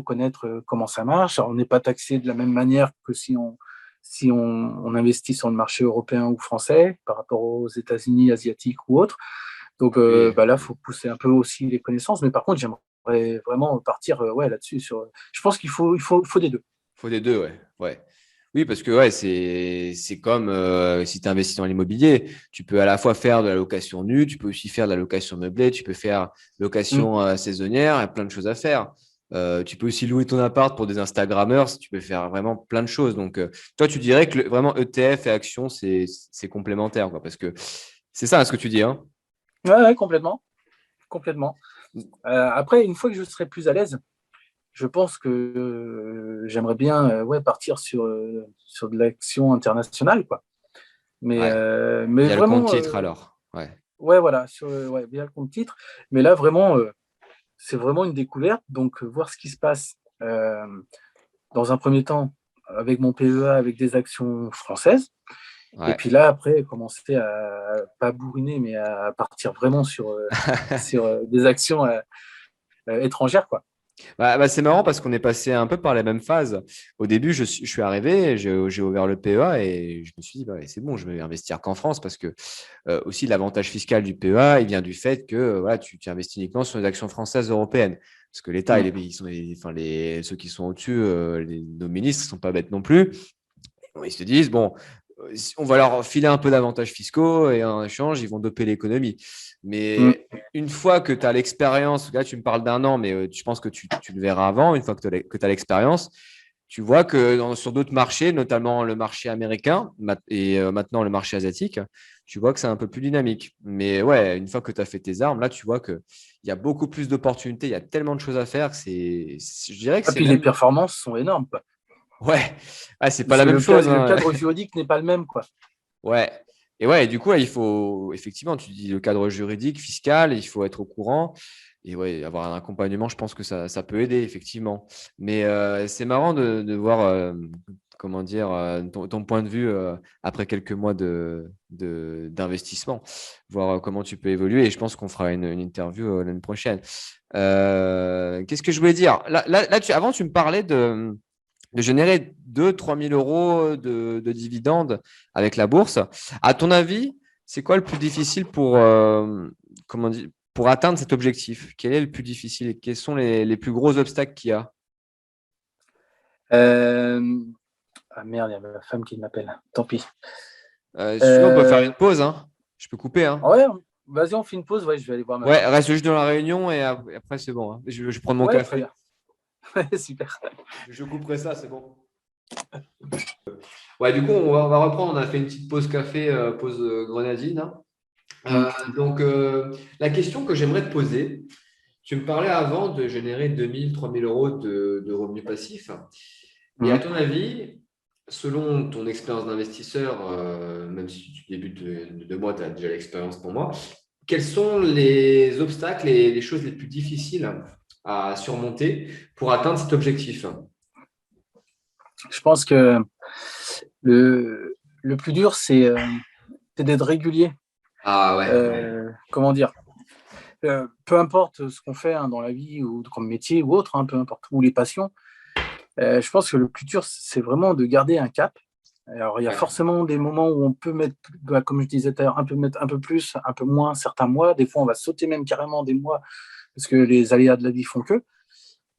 connaître comment ça marche. Alors, on n'est pas taxé de la même manière que si on investit sur le marché européen ou français par rapport aux États-Unis, asiatiques ou autres. Donc oui, bah là, il oui. faut pousser un peu aussi les connaissances. Mais par contre, j'aimerais faudrait vraiment partir là-dessus. Je pense qu'il faut des deux. Faut des deux, ouais. Ouais. Oui, parce que ouais, c'est comme si tu investis dans l'immobilier, tu peux à la fois faire de la location nue, tu peux aussi faire de la location meublée, tu peux faire Mm. location saisonnière, il y a plein de choses à faire. Tu peux aussi louer ton appart pour des Instagrammeurs, tu peux faire vraiment plein de choses. Donc, toi, tu dirais que vraiment ETF et actions, c'est complémentaire, quoi, parce que c'est ça ce que tu dis, hein. Ouais, complètement. Complètement. Après, une fois que je serai plus à l'aise, je pense que j'aimerais bien partir sur de l'action internationale, quoi. Mais, Ouais. euh, mais Via le compte vraiment, titre alors. Ouais. ouais, voilà, bien le compte titre. Mais là, vraiment, c'est vraiment une découverte. Donc, voir ce qui se passe dans un premier temps avec mon PEA, avec des actions françaises. Et Ouais. puis là, après, commencer à pas bourriner, mais à partir vraiment sur des actions étrangères, quoi. C'est marrant parce qu'on est passé un peu par les mêmes phases. Au début, je suis arrivé, j'ai ouvert le PEA et je me suis dit, bah, ouais, c'est bon, je vais investir qu'en France parce que aussi l'avantage fiscal du PEA, il vient du fait que voilà, tu investis uniquement sur les actions françaises européennes. Parce que l'État, Mm. ceux qui sont au-dessus, nos ministres, ne sont pas bêtes non plus. Bon, ils se disent, bon, on va leur filer un peu d'avantages fiscaux et en échange, ils vont doper l'économie. Mm. Mais une fois que tu as l'expérience, là, tu me parles d'un an, mais je pense que tu le verras avant, une fois que tu as l'expérience, tu vois que sur d'autres marchés, notamment le marché américain et maintenant le marché asiatique, tu vois que c'est un peu plus dynamique. Mais ouais, une fois que tu as fait tes armes, là, tu vois qu'il y a beaucoup plus d'opportunités, il y a tellement de choses à faire que je dirais que Et c'est puis les même. performances sont énormes, quoi. Ouais, c'est pas Parce la que même chose, le hein. cadre juridique n'est pas le même, quoi. Ouais. Et ouais, du coup, là, il faut effectivement, tu dis le cadre juridique, fiscal, il faut être au courant. Et ouais, avoir un accompagnement, je pense que ça peut aider, effectivement. Mais c'est marrant de voir, comment dire, ton point de vue après quelques mois d'investissement, voir comment tu peux évoluer. Et je pense qu'on fera une interview l'année prochaine. Qu'est-ce que je voulais dire? Là, avant, tu me parlais de générer 2 000 à 3 000 euros de dividendes avec la bourse. À ton avis, c'est quoi le plus difficile comment dire, pour atteindre cet objectif? Quel est le plus difficile et quels sont les plus gros obstacles qu'il y a? Euh, Ah merde, il y a ma femme qui m'appelle. Tant pis. Si tu veux, on peut faire Euh, une pause, hein. Je peux couper, hein. Ouais, vas-y, on fait une pause. Ouais, je vais aller voir ma Ouais, femme. reste juste dans la réunion et après, c'est bon, hein. Je prends mon Ouais, très café. bien. Ouais, super. Je couperai ça, c'est bon. Ouais, du coup, on va reprendre. On a fait une petite pause café, pause grenadine, hein. Mm. Donc, la question que j'aimerais te poser, tu me parlais avant de générer 2 000 à 3 000 euros de revenus passifs. Mais à Mm. ton avis, selon ton expérience d'investisseur, même si tu débutes de 2 mois, tu as déjà l'expérience pour moi, quels sont les obstacles et les choses les plus difficiles à surmonter pour atteindre cet objectif? Je pense que le plus dur, c'est d'être régulier. Ah ouais, Comment dire? Peu importe ce qu'on fait dans la vie ou comme métier ou autre, peu importe, ou les passions, je pense que le plus dur, c'est vraiment de garder un cap. Alors, il y a ouais, forcément des moments où on peut mettre, comme je disais tout à l'heure, mettre un peu plus, un peu moins certains mois. Des fois, on va sauter même carrément des mois parce que les aléas de la vie font que.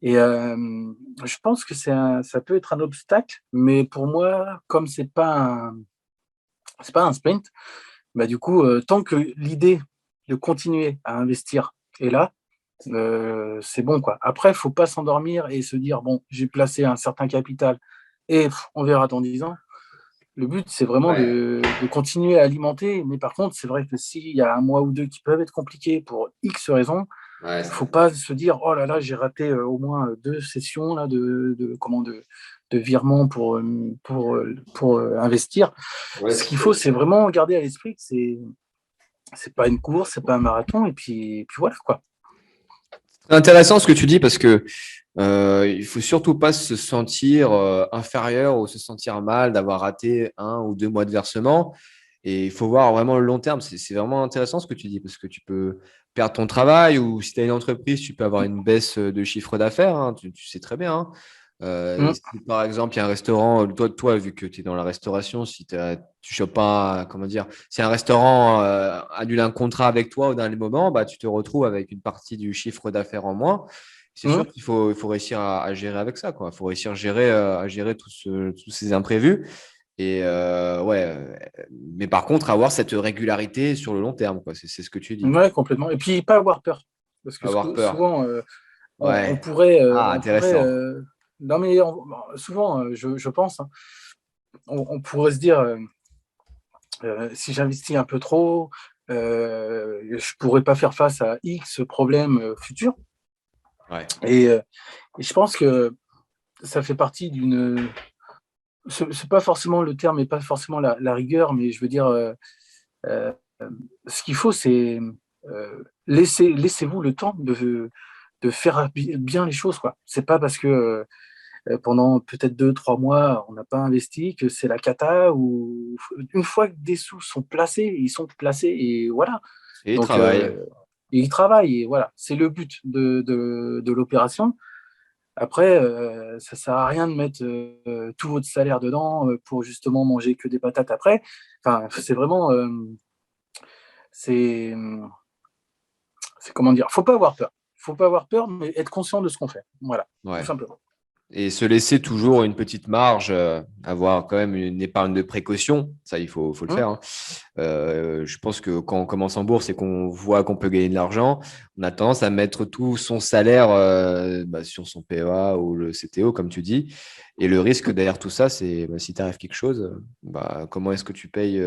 Et je pense que ça peut être un obstacle, mais pour moi, comme c'est pas un sprint, bah, du coup, tant que l'idée de continuer à investir est là, c'est bon, quoi. Après, il faut pas s'endormir et se dire, bon, j'ai placé un certain capital et on verra dans 10 ans. Le but, c'est vraiment ouais, de continuer à alimenter. Mais par contre, c'est vrai que s'il y a un mois ou deux qui peuvent être compliqués pour X raisons, ouais, il ne faut pas se dire, oh là là, j'ai raté au moins 2 sessions là, de virement pour investir. ouais, Ce qu'il faut, c'est vraiment garder à l'esprit que c'est pas une course, c'est pas un marathon. Et puis voilà, quoi. c'est intéressant ce que tu dis parce que il faut surtout pas se sentir inférieur ou se sentir mal d'avoir raté 1 ou 2 mois de versement. Et il faut voir vraiment le long terme. C'est vraiment intéressant ce que tu dis parce que tu peux perdre ton travail ou si tu as une entreprise, tu peux avoir une baisse de chiffre d'affaires, hein. Tu sais très bien, hein. Mm. Si par exemple, il y a un restaurant, toi vu que tu es dans la restauration, si tu chopes pas, comment dire, si un restaurant annule un contrat avec toi au dernier moment, bah, tu te retrouves avec une partie du chiffre d'affaires en moins. c'est sûr Hum. qu'il faut réussir à gérer avec ça, quoi. Il faut réussir à gérer tous ces imprévus. Et ouais, mais par contre, avoir cette régularité sur le long terme, quoi. C'est ce que tu dis. Ouais, complètement. Et puis, pas avoir peur. Parce que Avoir peur. souvent, on Ouais. pourrait, Ah, intéressant. non, mais souvent, je pense, hein, on pourrait se dire, si j'investis un peu trop, je pourrais pas faire face à X problèmes futurs. Ouais. Et je pense que ça fait partie d'une. C'est pas forcément le terme, et pas forcément la rigueur, mais je veux dire, euh, ce qu'il faut, c'est laissez-vous le temps de faire bien les choses, quoi. C'est pas parce que pendant peut-être 2, 3 mois, on n'a pas investi que c'est la cata, ou une fois que des sous sont placés, ils sont placés et voilà. Et il Donc, travaille. ils travaillent et voilà. C'est le but de l'opération. Après, ça sert à rien de mettre tout votre salaire dedans pour justement manger que des patates après. Enfin, c'est vraiment, c'est, c'est comment dire. Faut pas avoir peur. Faut pas avoir peur, mais être conscient de ce qu'on fait. Voilà, tout Ouais. simplement. Et se laisser toujours une petite marge, avoir quand même une épargne de précaution, ça, il faut le Hum. faire, hein. Je pense que quand on commence en bourse et qu'on voit qu'on peut gagner de l'argent, on a tendance à mettre tout son salaire sur son PEA ou le CTO, comme tu dis. Et le risque derrière tout ça, c'est si t'arrive quelque chose, comment est-ce que tu payes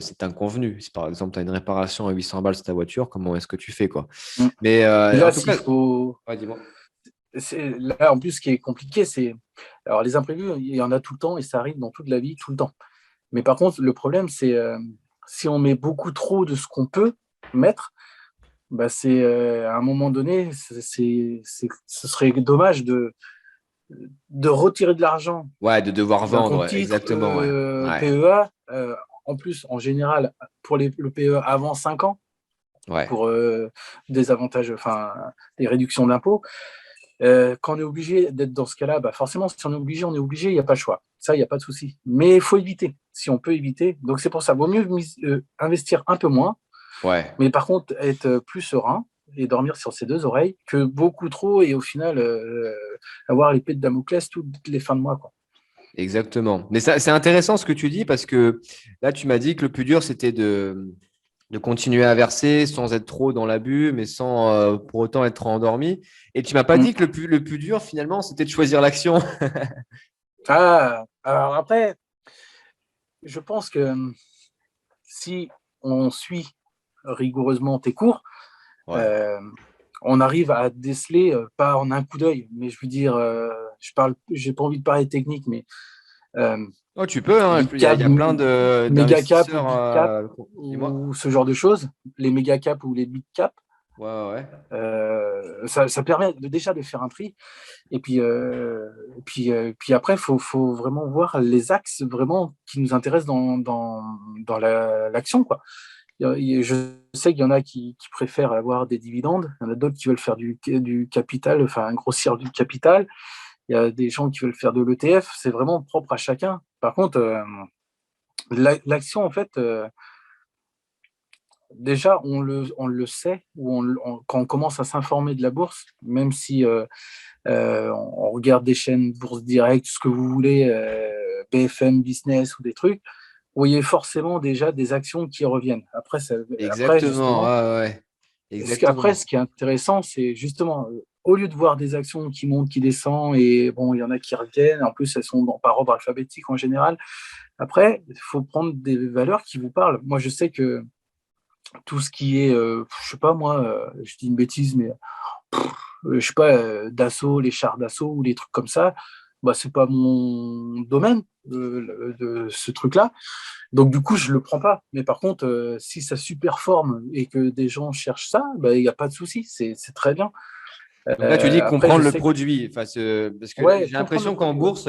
cet inconvenu? Si par exemple, tu as une réparation à 800 balles sur ta voiture, comment est-ce que tu fais, quoi? Hum. Mais Et en là, tout s'il cas, faut, ouais, dis-moi. là en plus, ce qui est compliqué, c'est, alors les imprévus, il y en a tout le temps et ça arrive dans toute la vie, tout le temps. Mais par contre, le problème, c'est si on met beaucoup trop de ce qu'on peut mettre, bah c'est à un moment donné, ce serait dommage de retirer de l'argent Ouais, de devoir d'un vendre, compte ouais, titre exactement, ouais. Ouais, PEA. En plus, en général, pour le PEA avant 5 ans, ouais. pour des avantages, enfin des réductions d'impôts. Quand on est obligé d'être dans ce cas-là, bah forcément, si on est obligé, il n'y a pas le choix. Ça, il n'y a pas de souci. Mais il faut éviter, si on peut éviter. Donc c'est pour ça, vaut mieux investir un peu moins, Ouais, mais par contre être plus serein et dormir sur ses deux oreilles que beaucoup trop et au final avoir l'épée de Damoclès toutes les fins de mois, quoi. exactement. Mais ça, c'est intéressant ce que tu dis parce que là, tu m'as dit que le plus dur, c'était de continuer à verser sans être trop dans l'abus, mais sans pour autant être trop endormi. Et tu m'as pas Mm. dit que le plus dur, finalement, c'était de choisir l'action. Ah, alors après, je pense que si on suit rigoureusement tes cours, Ouais. euh, on arrive à déceler, pas en un coup d'œil, mais je veux dire, j'ai pas envie de parler technique, mais euh, Oh, tu peux, hein. big Il y a, cap, il y a plein méga cap ou d'investisseurs. big cap Dis-moi. ou ce genre de choses, les méga cap ou les big cap, Ouais, ouais, ouais. ça permet déjà de faire un tri. Et puis après, faut vraiment voir les axes vraiment qui nous intéressent dans l'action, quoi. Je sais qu'il y en a qui préfèrent avoir des dividendes, il y en a d'autres qui veulent faire du capital, enfin grossir du capital. Il y a des gens qui veulent faire de l'ETF, c'est vraiment propre à chacun. Par contre, l'action, en fait, déjà, on le sait, ou quand on commence à s'informer de la bourse, même si on regarde des chaînes Bourse Direct, ce que vous voulez, BFM Business ou des trucs, vous voyez forcément déjà des actions qui reviennent. Après Exactement. justement, Ouais, ouais. après, Exactement. ce qui est intéressant, c'est justement, au lieu de voir des actions qui montent, qui descendent, et bon, il y en a qui reviennent, en plus, elles sont par ordre alphabétique en général. Après, il faut prendre des valeurs qui vous parlent. Moi, je sais que tout ce qui est, je sais pas moi, je dis une bêtise, mais je sais pas, d'assaut, les chars d'assaut ou les trucs comme ça, bah, c'est pas mon domaine, de ce truc-là. Donc, du coup, je le prends pas. Mais par contre, si ça superforme et que des gens cherchent ça, bah, il n'y a pas de souci, c'est très bien. Donc là, tu dis Après, je comprendre le sais que, produit. Enfin, parce que là, ouais, j'ai comprendre le l'impression qu'en produit, ouais. bourse,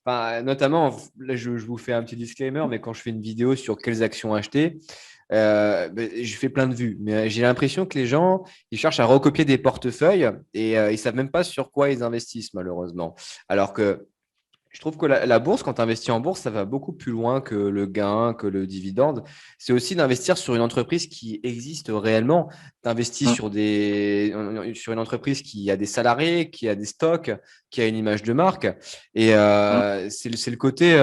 enfin, notamment, là, je vous fais un petit disclaimer, mais quand je fais une vidéo sur quelles actions acheter, je fais plein de vues. Mais j'ai l'impression que les gens, ils cherchent à recopier des portefeuilles et ils savent même pas sur quoi ils investissent, malheureusement. Alors que Je trouve que la bourse, quand tu investis en bourse, ça va beaucoup plus loin que le gain, que le dividende. C'est aussi d'investir sur une entreprise qui existe réellement. Tu investis Mm. sur une entreprise qui a des salariés, qui a des stocks, qui a une image de marque. Et Mm. c'est le côté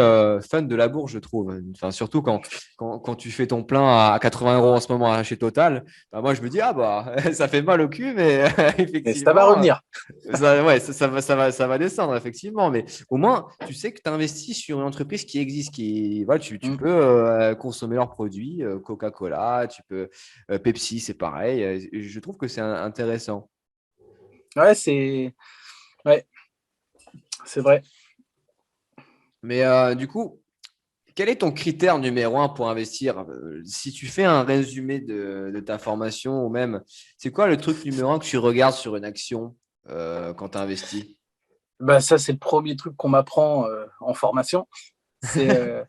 fun de la bourse, je trouve. Enfin, surtout quand tu fais ton plein à 80 euros en ce moment chez Total, bah, moi, je me dis, ah bah, ça fait mal au cul, mais Et ça va effectivement, revenir. ouais, ça va descendre, effectivement. Mais au moins, tu sais que tu investis sur une entreprise qui existe, voilà, tu Mm. peux consommer leurs produits, Coca-Cola, tu peux, Pepsi, c'est pareil. Je trouve que c'est intéressant. Ouais, ouais, c'est vrai. Mais du coup, quel est ton critère numéro un pour investir? Si tu fais un résumé de ta formation, ou même, c'est quoi le truc numéro un que tu regardes sur une action quand tu investis? Bah, ça, c'est le premier truc qu'on m'apprend en formation. C'est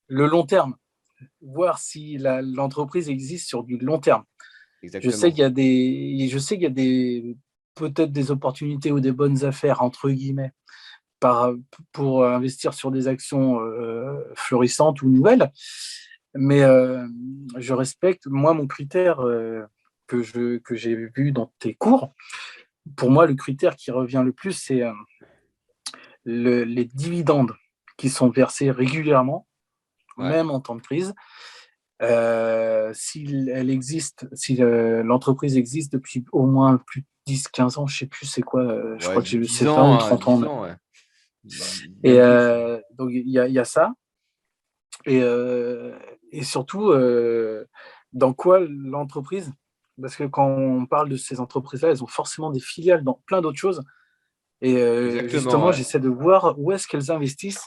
le long terme. Voir si l'entreprise existe sur du long terme. Exactement. Je sais qu'il y a peut-être des opportunités ou des bonnes affaires, entre guillemets, par, pour investir sur des actions florissantes ou nouvelles. Mais je respecte, moi, mon critère que j'ai vu dans tes cours. Pour moi, le critère qui revient le plus, c'est les dividendes qui sont versés régulièrement, Ouais. même en temps de crise. Si elle existe, si l'entreprise existe depuis au moins plus de 10, 15 ans, je sais plus c'est quoi, je Ouais, crois que c'est 10 20 ans, ou hein, 30 ans. 10 ans, ouais. Et Même plus. donc il y a ça. Et, euh, et surtout, dans quoi l'entreprise, parce que quand on parle de ces entreprises-là, elles ont forcément des filiales dans plein d'autres choses. Et Exactement, justement, ouais. j'essaie de voir où est-ce qu'elles investissent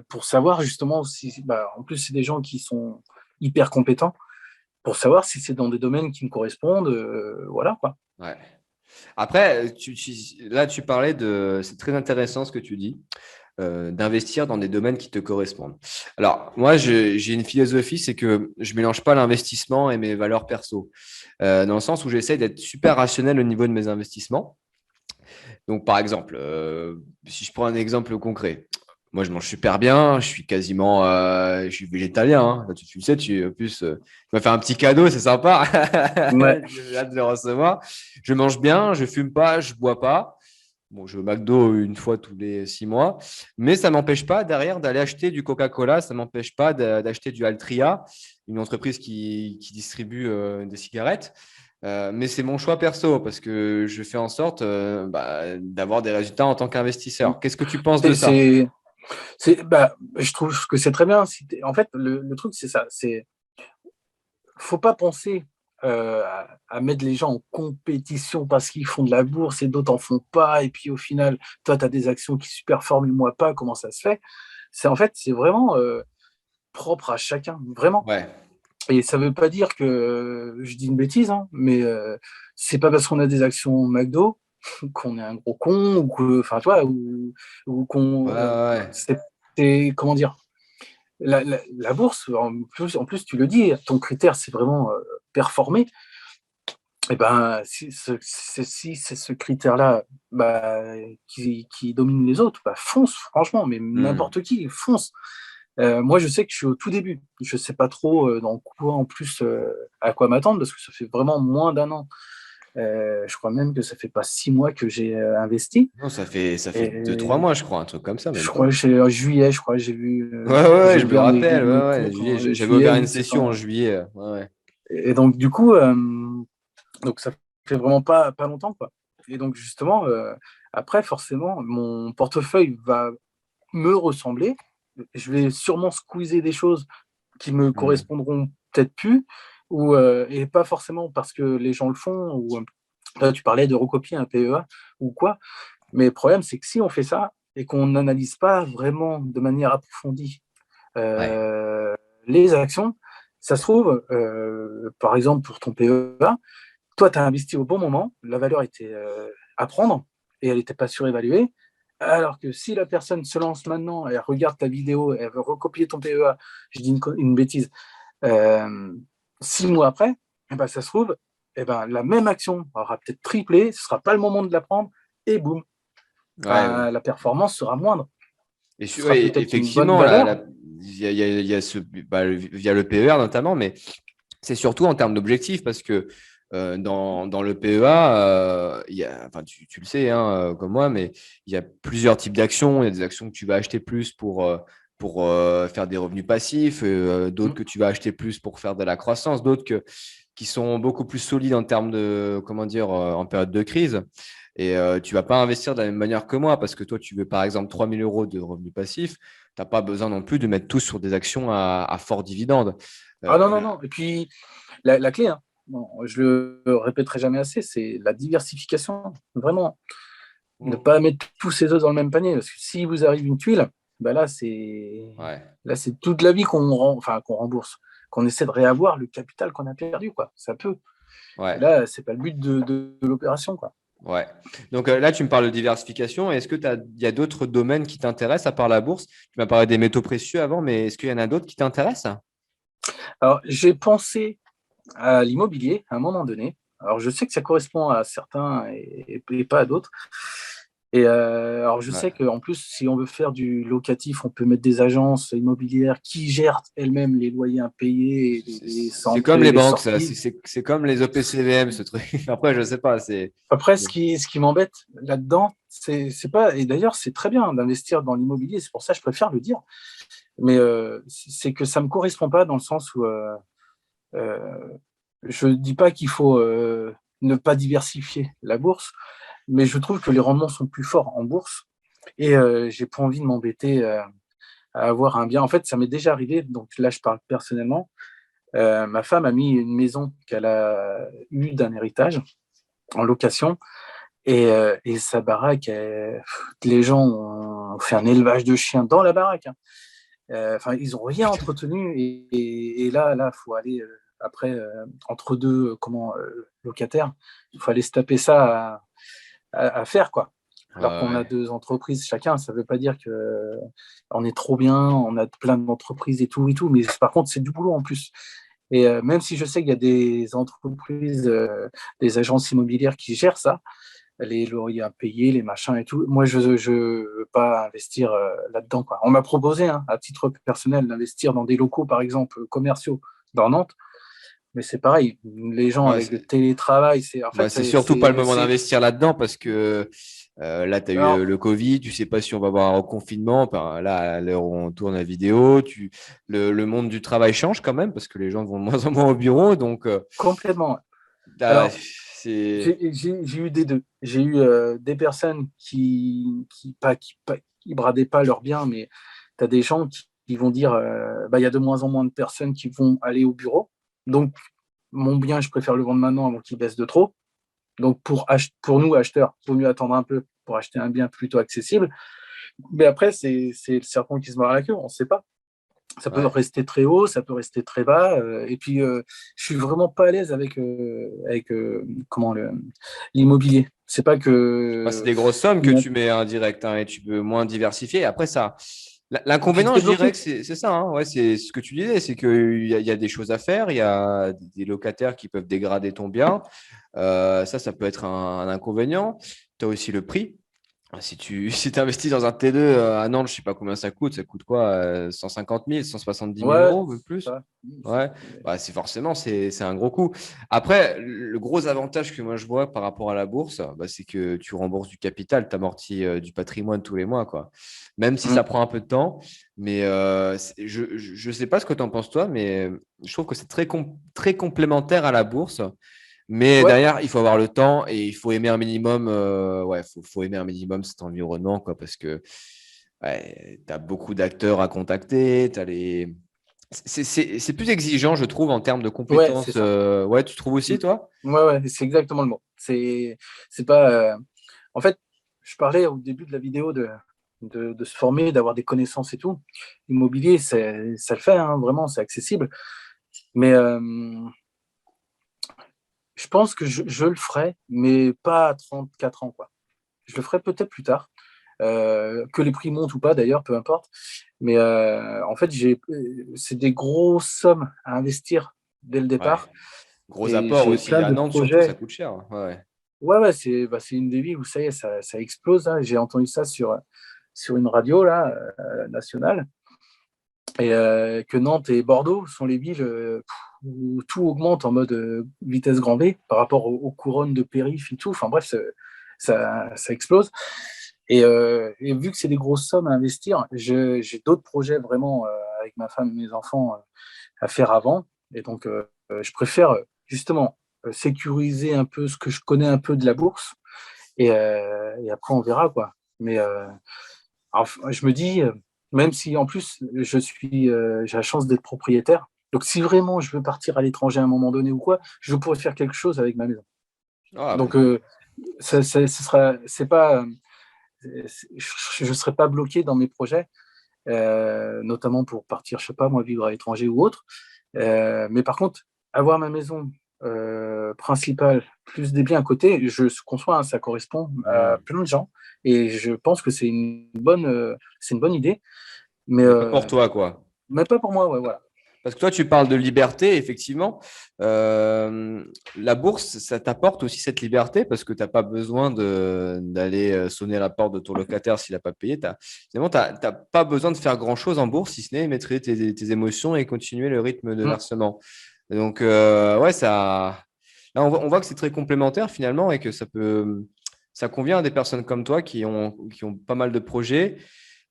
pour savoir justement si, bah, en plus, c'est des gens qui sont hyper compétents pour savoir si c'est dans des domaines qui me correspondent. Voilà, quoi. Ouais. Après, là, tu parlais de. C'est très intéressant ce que tu dis, d'investir dans des domaines qui te correspondent. Alors, moi, j'ai une philosophie, c'est que je mélange pas l'investissement et mes valeurs perso, dans le sens où j'essaie d'être super rationnel au niveau de mes investissements. Donc, par exemple, si je prends un exemple concret, moi, je mange super bien, je suis végétalien, hein. Tu le sais, en plus, tu m'as fait un petit cadeau, c'est sympa. Ouais. J'ai hâte de le recevoir. Je mange bien, je fume pas, je bois pas. Bon, je vais au McDo une fois tous les 6 mois, mais ça m'empêche pas derrière d'aller acheter du Coca-Cola, ça m'empêche pas d'acheter du Altria, une entreprise qui distribue des cigarettes. Mais c'est mon choix perso parce que je fais en sorte d'avoir des résultats en tant qu'investisseur. Qu'est-ce que tu penses de C'est, ça? c'est, bah, je trouve que c'est très bien. En fait, le truc, c'est ça. Faut pas penser à mettre les gens en compétition parce qu'ils font de la bourse et d'autres en font pas. Et puis au final, toi, tu as des actions qui se performent et moi pas. Comment ça se fait? En fait, c'est vraiment propre à chacun, vraiment. Ouais, Et ça veut pas dire que je dis une bêtise, hein, mais c'est pas parce qu'on a des actions McDo qu'on est un gros con enfin, tu vois, ou ouais, qu'on, ouais. comment dire, la bourse, en plus, tu le dis, ton critère, c'est vraiment performer. Et ben, si c'est ce critère-là bah, qui domine les autres, bah, fonce, franchement, mais Hmm. n'importe qui, fonce. Moi, je sais que je suis au tout début. Je sais pas trop dans quoi, en plus, à quoi m'attendre, parce que ça fait vraiment moins d'un an. Je crois même que ça fait pas 6 mois que j'ai investi. Non, ça fait deux, trois Et mois, je crois, un truc comme ça, je même crois pas. que c'est en juillet, je crois, Ouais, ouais, ouais, j'ai je me ouvert rappelle. mes Ouais, ouais, comptes en j'avais juillet ouvert ou une session en septembre. juillet. Ouais, ouais. Et donc, du coup, donc ça fait vraiment pas longtemps, quoi. Et donc, justement, après, forcément, mon portefeuille va me ressembler. Je vais sûrement squeezer des choses qui me Hmm. correspondront peut-être plus, et pas forcément parce que les gens le font, ou là, tu parlais de recopier un PEA ou quoi. Mais le problème, c'est que si on fait ça et qu'on n'analyse pas vraiment de manière approfondie Ouais. les actions, ça se trouve, par exemple, pour ton PEA, toi, tu as investi au bon moment, la valeur était à prendre et elle n'était pas surévaluée. Alors que si la personne se lance maintenant, elle regarde ta vidéo, elle veut recopier ton PEA, je dis une bêtise, euh, 6 mois après, eh ben, ça se trouve, eh ben, la même action aura peut-être triplé, ce ne sera pas le moment de la prendre, et boum, Ouais, ouais. ben, la performance sera moindre. Ce sera ouais, peut-être une bonne effectivement, valeur. il y a via le PER notamment, mais c'est surtout en termes d'objectifs parce que dans le PEA, enfin, tu le sais hein, comme moi, mais il y a plusieurs types d'actions. Il y a des actions que tu vas acheter plus pour faire des revenus passifs, d'autres Mm. que tu vas acheter plus pour faire de la croissance, d'autres qui sont beaucoup plus solides en termes de, comment dire, en période de crise. Et tu vas pas investir de la même manière que moi parce que toi, tu veux par exemple 3 000 € de revenus passifs. Tu n'as pas besoin non plus de mettre tout sur des actions à fort dividende. Ah non, non, Là, non. Et puis, la clé, hein, bon, je le répéterai jamais assez, c'est la diversification. Vraiment. Ne pas mettre tous ses œufs dans le même panier. Parce que si vous arrive une tuile, bah ouais, là, c'est toute la vie enfin, qu'on rembourse, qu'on essaie de réavoir le capital qu'on a perdu, quoi. Ça peut. Et ouais, là, c'est pas le but de l'opération, quoi. ouais. Donc là, tu me parles de diversification. Est-ce que il y a d'autres domaines qui t'intéressent à part la bourse? Tu m'as parlé des métaux précieux avant, mais est-ce qu'il y en a d'autres qui t'intéressent? Alors, j'ai pensé à l'immobilier à un moment donné. Alors, je sais que ça correspond à certains et pas à d'autres. Et alors, je sais Ouais. qu'en plus, si on veut faire du locatif, on peut mettre des agences immobilières qui gèrent elles-mêmes les loyers impayés, C'est comme les les banques, ça. sorties. C'est comme les OPCVM, ce truc. Après, je sais pas. Après, ce qui m'embête là-dedans, c'est pas, et d'ailleurs, c'est très bien d'investir dans l'immobilier, c'est pour ça que je préfère le dire, mais c'est que ça me correspond pas dans le sens où euh, je dis pas qu'il faut ne pas diversifier la bourse, mais je trouve que les rendements sont plus forts en bourse et j'ai pas envie de m'embêter à avoir un bien. En fait, ça m'est déjà arrivé, donc là, je parle personnellement. Ma femme a mis une maison qu'elle a eue d'un héritage en location. Et sa baraque, les gens ont fait un élevage de chiens dans la baraque, hein. Enfin, ils n'ont rien Putain. entretenu. Et là, faut aller après entre deux locataires, il faut aller se taper ça à faire quoi. Ouais, Alors qu'on a ouais. deux entreprises chacun, ça ne veut pas dire que on est trop bien, on a plein d'entreprises et tout. Mais par contre, c'est du boulot en plus. Et même si je sais qu'il y a des entreprises, des agences immobilières qui gèrent ça, les loyers à payer, les machins et tout. Moi, je veux pas investir là-dedans, quoi. On m'a proposé, hein, à titre personnel, d'investir dans des locaux, par exemple, commerciaux dans Nantes. Mais c'est pareil, les gens Ouais, avec le télétravail, c'est en bah, fait, c'est surtout pas le moment d'investir là-dedans parce que là, tu as eu alors, le Covid, tu sais pas si on va avoir un reconfinement. Enfin, là, à l'heure où on tourne la vidéo, le monde du travail change quand même parce que les gens vont de moins en moins au bureau. Donc, complètement. là, Alors, c'est. j'ai eu des deux. J'ai eu des personnes qui bradaient pas leurs biens, mais tu as des gens qui vont dire bah, il y a de moins en moins de personnes qui vont aller au bureau. Donc, mon bien, je préfère le vendre maintenant avant qu'il baisse de trop. Donc, pour nous, acheteurs, il vaut mieux attendre un peu pour acheter un bien plutôt accessible. Mais après, c'est le serpent qui se mord la queue, on ne sait pas. Ça peut Ouais. rester très haut, ça peut rester très bas. Et puis, je suis vraiment pas à l'aise avec l'immobilier. C'est pas Bah, c'est que. des grosses sommes que tu mets en direct hein, et tu peux moins diversifier. Après, ça. Et puis, L'inconvénient, t'es je dirais que bloqué. c'est ça. Hein. Ouais, c'est ce que tu disais, c'est qu'il y a des choses à faire. Il y a des locataires qui peuvent dégrader ton bien. Ça peut être un inconvénient. Tu as aussi le prix. Si tu si investis dans un T2 à Nantes, je ne sais pas combien ça coûte. Ça coûte quoi? 150 000, 170 000 Ouais, euros, même c'est plus? ça. Ouais, bah, c'est forcément, c'est un gros coût. Après, le gros avantage que moi je vois par rapport à la bourse, bah, c'est que tu rembourses du capital, tu amortis du patrimoine tous les mois, quoi. Même si ça Mm. prend un peu de temps. Mais je sais pas ce que tu en penses, toi, mais je trouve que c'est très complémentaire à la bourse. Mais Ouais, derrière, il faut avoir le temps et il faut aimer un minimum, ouais, faut aimer un minimum cet environnement, quoi, parce que ouais, tu as beaucoup d'acteurs à contacter, t'as les c'est plus exigeant, je trouve, en termes de ouais, c'est compétences. ça. Ouais, tu trouves Mm. aussi, toi? Ouais, ouais, c'est exactement le mot. C'est pas. En fait, je parlais au début de la vidéo de se former, d'avoir des connaissances et tout. L'immobilier, ça le fait, hein, vraiment, c'est accessible. Mais je pense que je le ferai, mais pas à 34 ans, quoi. Je le ferai peut-être plus tard. Que les prix montent ou pas, d'ailleurs, peu importe. Mais en fait, c'est des grosses sommes à investir dès le Ouais. départ. Gros Et apport j'ai aussi. plein À de Nantes, surtout, ça projets. coûte cher. Ouais. Ouais, ouais, c'est une des villes où ça y est, ça explose, hein. J'ai entendu ça sur une radio là, nationale, et que Nantes et Bordeaux sont les villes où tout augmente en mode vitesse grand V par rapport aux couronnes de périph' et tout. Enfin bref, ça explose. Et vu que c'est des grosses sommes à investir, j'ai d'autres projets vraiment avec ma femme et mes enfants à faire avant. Et donc, je préfère justement sécuriser un peu ce que je connais un peu de la bourse. Et après, on verra, quoi. Mais alors, je me dis, même si en plus, j'ai la chance d'être propriétaire. Donc, si vraiment je veux partir à l'étranger à un moment donné ou quoi, je pourrais faire quelque chose avec ma maison. Ah, Donc, c'est pas, je ne serai pas bloqué dans mes projets, notamment pour partir, je sais pas, moi, vivre à l'étranger ou autre. Mais par contre, avoir ma maison principale plus des biens à côté, je conçois, hein, ça correspond à hmm. plein de gens. Et je pense que c'est une bonne idée. Mais, Mais pas pour toi, quoi. mais pas pour moi, ouais, voilà. Parce que toi, tu parles de liberté, effectivement. La bourse, ça t'apporte aussi cette liberté parce que tu n'as pas besoin d'aller sonner à la porte de ton locataire s'il n'a pas payé. Finalement, tu n'as pas besoin de faire grand-chose en bourse, si ce n'est maîtriser tes émotions et continuer le rythme de Mm. versement. Donc, ouais, là, on voit que c'est très complémentaire finalement et que ça convient à des personnes comme toi qui ont pas mal de projets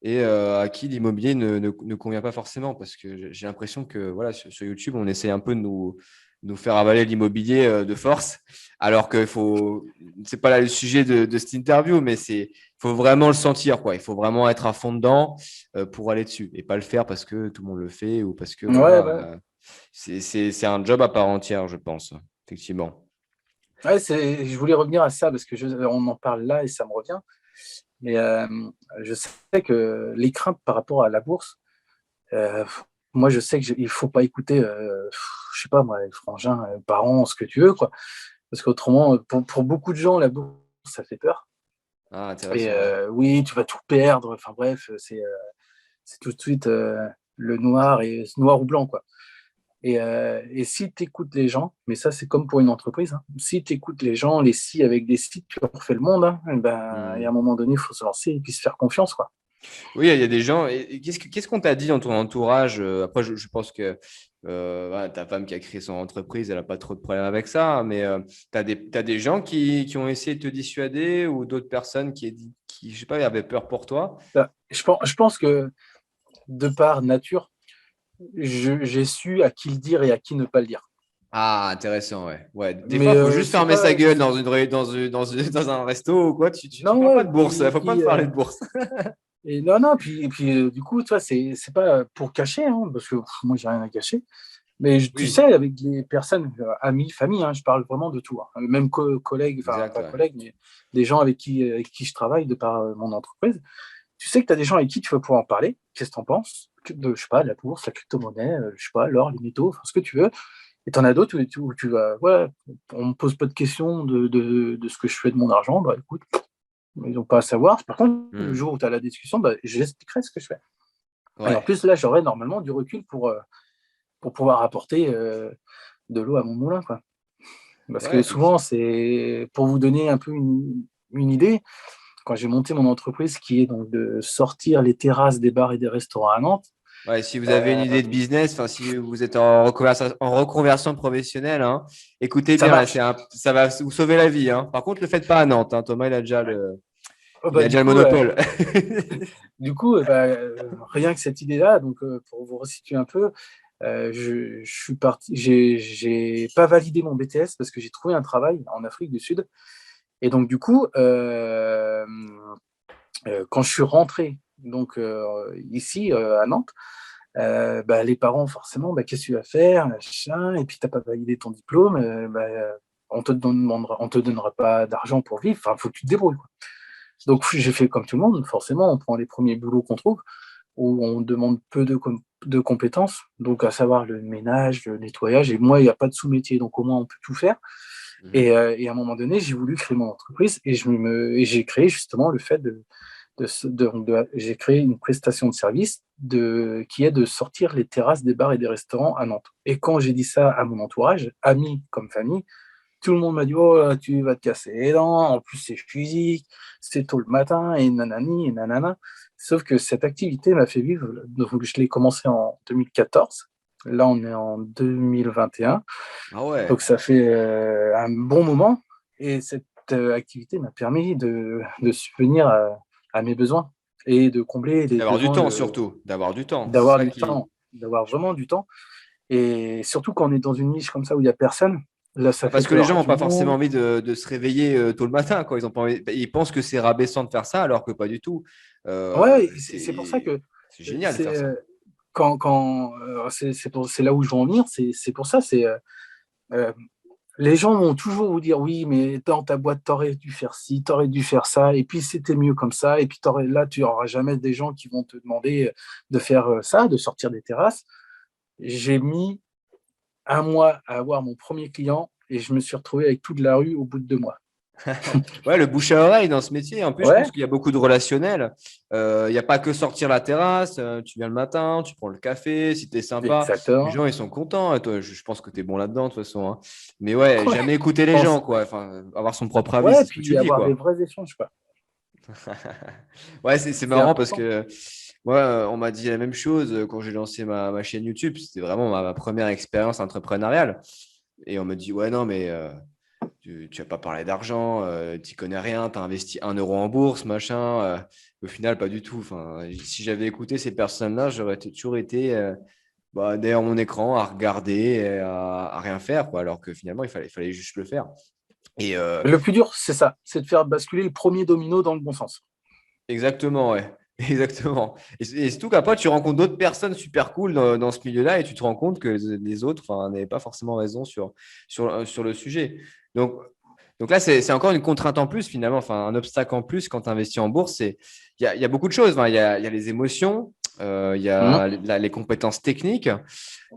et à qui l'immobilier ne convient pas forcément parce que j'ai l'impression que voilà, sur YouTube, on essaie un peu de nous faire avaler l'immobilier de force, alors que c'est pas là le sujet de cette interview, mais faut vraiment le sentir, quoi. Il faut vraiment être à fond dedans pour aller dessus et pas le faire parce que tout le monde le fait ou parce que Ouais, voilà, ouais. c'est un job à part entière, je pense, effectivement. Ouais, je voulais revenir à ça parce que on en parle là et ça me revient. Mais je sais que les craintes par rapport à la bourse, euh, moi, je sais qu'il ne faut pas écouter, je sais pas moi, les frangins, parents, ce que tu veux, quoi. Parce qu'autrement, pour beaucoup de gens, la bourse, ça fait peur. Ah, Et intéressant, ouais. oui, tu vas tout perdre. Enfin bref, c'est tout de suite le noir et noir ou blanc, quoi. Et si tu écoutes les gens, mais ça c'est comme pour une entreprise, hein, si tu écoutes les gens, les si avec des si, tu refais le monde, hein, et à un Hmm. moment donné, il faut se lancer et puis se faire confiance, quoi. Oui, il y a des gens. Et qu'est-ce qu'on t'a dit dans ton entourage? Après, je pense que voilà, ta femme qui a créé son entreprise, elle n'a pas trop de problèmes avec ça. Mais t'as des gens qui ont essayé de te dissuader ou d'autres personnes je sais pas, avaient peur pour toi? Je pense que de par nature, j'ai su à qui le dire et à qui ne pas le dire. Ah, intéressant, ouais. Ouais. Des fois, Mais il faut juste c'est fermer sa pas. gueule dans un resto ou quoi. Tu Non, parles pas ouais, de bourse. Il faut pas me parler de bourse. et non, non, puis du coup, tu vois, c'est pas pour cacher, hein, parce que moi, j'ai rien à cacher. Mais tu sais, Oui, avec les personnes, amis, famille, hein, je parle vraiment de tout, hein. Même collègues, enfin, exact, pas ouais. collègues, mais des gens avec qui je travaille de par mon entreprise. Tu sais que tu as des gens avec qui tu vas pouvoir en parler. Qu'est-ce que tu en penses? Je sais pas, la bourse, la crypto-monnaie, je sais pas, l'or, les métaux, enfin, ce que tu veux. Et tu en as d'autres où tu vas, ouais, on me pose pas de questions de ce que je fais de mon argent. Bah écoute, ils n'ont pas à savoir. Par contre, le Hmm. jour où tu as la discussion, bah, j'expliquerai ce que je fais. Et en Ouais. plus, là, j'aurai normalement du recul pour pouvoir apporter de l'eau à mon moulin, quoi. Parce Ouais, que souvent, effectivement. c'est pour vous donner un peu une idée, quand j'ai monté mon entreprise qui est donc de sortir les terrasses des bars et des restaurants à Nantes. Ouais, si vous avez une euh, idée de business, enfin, si vous êtes en reconversion professionnelle, hein, écoutez Ça bien, là, marche. ça va vous sauver la vie, hein. Par contre, le faites pas à Nantes, hein. Thomas, Oh, il bah, a déjà le monopole. rien que cette idée-là, donc pour vous resituer un peu, je suis parti, j'ai pas validé mon BTS parce que j'ai trouvé un travail en Afrique du Sud. Et donc du coup, quand je suis rentré donc ici à Nantes, les parents forcément, qu'est-ce que tu vas faire, machin, et puis t'as pas validé ton diplôme, on te donnera pas d'argent pour vivre. Enfin, faut que tu te débrouilles, quoi. Donc j'ai fait comme tout le monde, forcément, on prend les premiers boulots qu'on trouve, où on demande peu de compétences, donc à savoir le ménage, le nettoyage, et moi, il n'y a pas de sous-métier, donc au moins on peut tout faire. Mhm. Et à un moment donné, j'ai voulu créer mon entreprise, et j'ai créé justement le fait j'ai créé une prestation de service qui est de sortir les terrasses des bars et des restaurants à Nantes. Et quand j'ai dit ça à mon entourage, amis comme famille, tout le monde m'a dit, oh, là, tu vas te casser les dents, en plus c'est physique, c'est tôt le matin, et nanani, et nanana. Sauf que cette activité m'a fait vivre, donc je l'ai commencé en 2014, là on est en 2021, Ah ouais. donc ça fait un bon moment, et cette activité m'a permis de subvenir à mes besoins et de combler Et les d'avoir du besoins temps surtout, d'avoir du temps. C'est d'avoir ça du qui. temps, d'avoir vraiment du temps. Et surtout quand on est dans une niche comme ça où il n'y a personne, là, ça Ah, fait parce que les gens peur n'ont du pas forcément monde. envie de se réveiller tôt le matin, quoi. Ils ont pas envie- Ils pensent que c'est rabaissant de faire ça, alors que pas du tout. Ouais, c'est pour ça C'est que génial de c'est faire ça. c'est là où je veux en venir. C'est pour ça. Euh, les gens vont toujours vous dire oui, mais dans ta boîte, t'aurais dû faire ci, t'aurais dû faire ça, et puis c'était mieux comme ça, et puis là, tu auras jamais des gens qui vont te demander de faire ça, de sortir des terrasses. J'ai mis un mois à avoir mon premier client et je me suis retrouvé avec toute la rue au bout de 2 mois. Ouais, le bouche à oreille dans ce métier. En plus, je pense Ouais, qu'il y a beaucoup de relationnel. Il n'y a pas que sortir la terrasse. Tu viens le matin, tu prends le café. Si tu es sympa, les exactement. gens, ils sont contents. Et toi, je pense que tu es bon là-dedans, de toute façon, hein. Mais ouais, Ouais, jamais écouter je les gens, pense. quoi. Enfin, avoir son propre avis, Ouais, c'est ce que tu puis dis, avoir des quoi. vrais échanges, quoi. Ouais, c'est C'est marrant parce important. que moi, on m'a dit la même chose quand j'ai lancé ma chaîne YouTube. C'était vraiment ma première expérience entrepreneuriale. Et on me dit, ouais, non, mais tu n'as pas parlé d'argent, tu n'y connais rien, tu as investi 1 euro en bourse, machin. Au final, pas du tout. Enfin, si j'avais écouté ces personnes-là, j'aurais toujours été derrière mon écran à regarder, et à rien faire, quoi, alors que finalement, il fallait juste le faire. Et Le plus dur, c'est ça, c'est de faire basculer le premier domino dans le bon sens. exactement, ouais. Exactement. Et surtout qu'après, tu rencontres d'autres personnes super cool dans ce milieu-là et tu te rends compte que les autres enfin, n'avaient pas forcément raison sur le sujet. Donc, donc là, c'est encore une contrainte en plus, finalement, enfin, un obstacle en plus quand tu investis en bourse. Il y a beaucoup de choses, hein. Il y a les émotions, il y Hum. a les compétences techniques.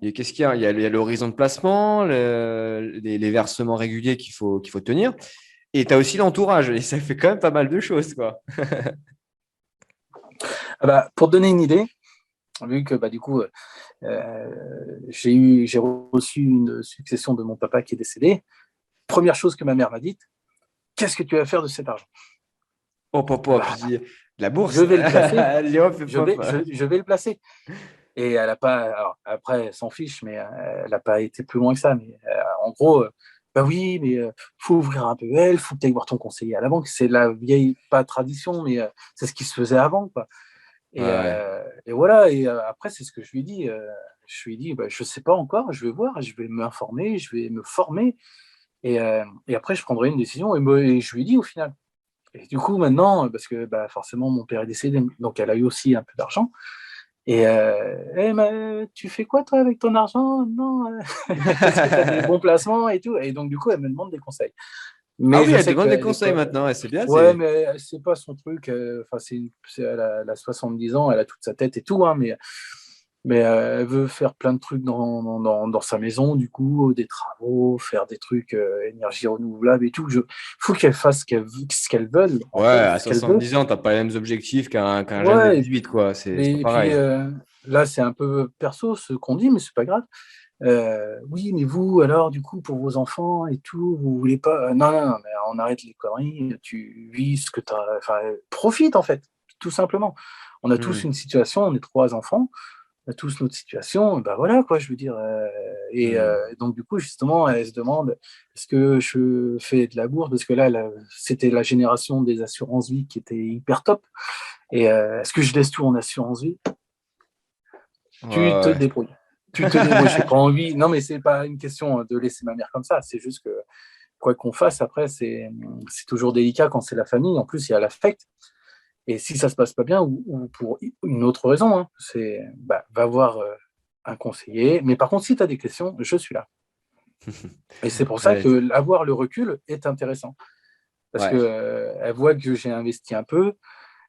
Et qu'est-ce qu'il y a? Il y a l'horizon de placement, les versements réguliers qu'il faut tenir. Et tu as aussi l'entourage. Et ça fait quand même pas mal de choses, quoi. Ah bah, pour te donner une idée, vu que bah, du coup, j'ai reçu une succession de mon papa qui est décédé, première chose que ma mère m'a dite, qu'est-ce que tu vas faire de cet argent? Hop, hop, hop, je Bah, dis, la je bourse. vais le placer, Allez, hop, hop, hop. je vais le placer. Et elle a pas, alors, après, elle s'en fiche, mais elle n'a pas été plus loin que ça. Mais en gros, bah oui, mais faut ouvrir un PEL, faut peut-être voir ton conseiller à la banque. C'est la vieille, pas tradition, mais c'est ce qui se faisait avant, quoi. Ouais, ouais. Et voilà. Et après, c'est ce que je lui dis. Je lui dis, bah, je sais pas encore. Je vais voir, je vais m'informer, je vais me former. Et après, je prendrai une décision. Et je lui dis au final. Et du coup, maintenant, parce que bah, forcément, mon père est décédé, donc elle a eu aussi un peu d'argent. Et mais tu fais quoi toi avec ton argent? Non, est-ce que tu as des bons placements et tout? Et donc du coup, elle me demande des conseils. Ah Mais oui, je elle te sais demande des qu'elle est conseils pas. maintenant. Ouais, c'est bien. Ouais, mais c'est pas son truc. Enfin, elle a 70 ans, elle a toute sa tête et tout, hein, mais elle veut faire plein de trucs dans sa maison, du coup, des travaux, faire des trucs énergie renouvelable et tout. Faut qu'elle fasse ce qu'elle veut, en Ouais, fait, à ce qu'elle veut. 70 ans, t'as pas les mêmes objectifs qu'un jeune de Ouais, 18, quoi. C'est pas et puis pareil. là, c'est un peu perso ce qu'on dit, mais c'est pas grave. Oui, mais vous, alors, du coup, pour vos enfants et tout, vous voulez pas. Non, non, non, mais on arrête les conneries, tu vis ce que tu as. Enfin, profite, en fait, tout simplement. On a tous Hmm, une situation, on est 3 enfants, on a tous notre situation, ben voilà, quoi, je veux dire. hmm. Donc, du coup, justement, elle se demande est-ce que je fais de la bourse? Parce que là, c'était la génération des assurances vie qui était hyper top. Et est-ce que je laisse tout en assurance vie? Ouais, Tu te ouais. débrouilles. Tu te débrouilles. J'ai pas envie. Non, mais c'est pas une question de laisser ma mère comme ça. C'est juste que quoi qu'on fasse, après, c'est toujours délicat quand c'est la famille. En plus, il y a l'affect. Et si ça se passe pas bien, ou pour une autre raison, hein, c'est bah, va voir un conseiller. Mais par contre, si tu as des questions, je suis là. Et c'est pour ça Ouais, que avoir le recul est intéressant. Parce que ouais. elle voit que j'ai investi un peu.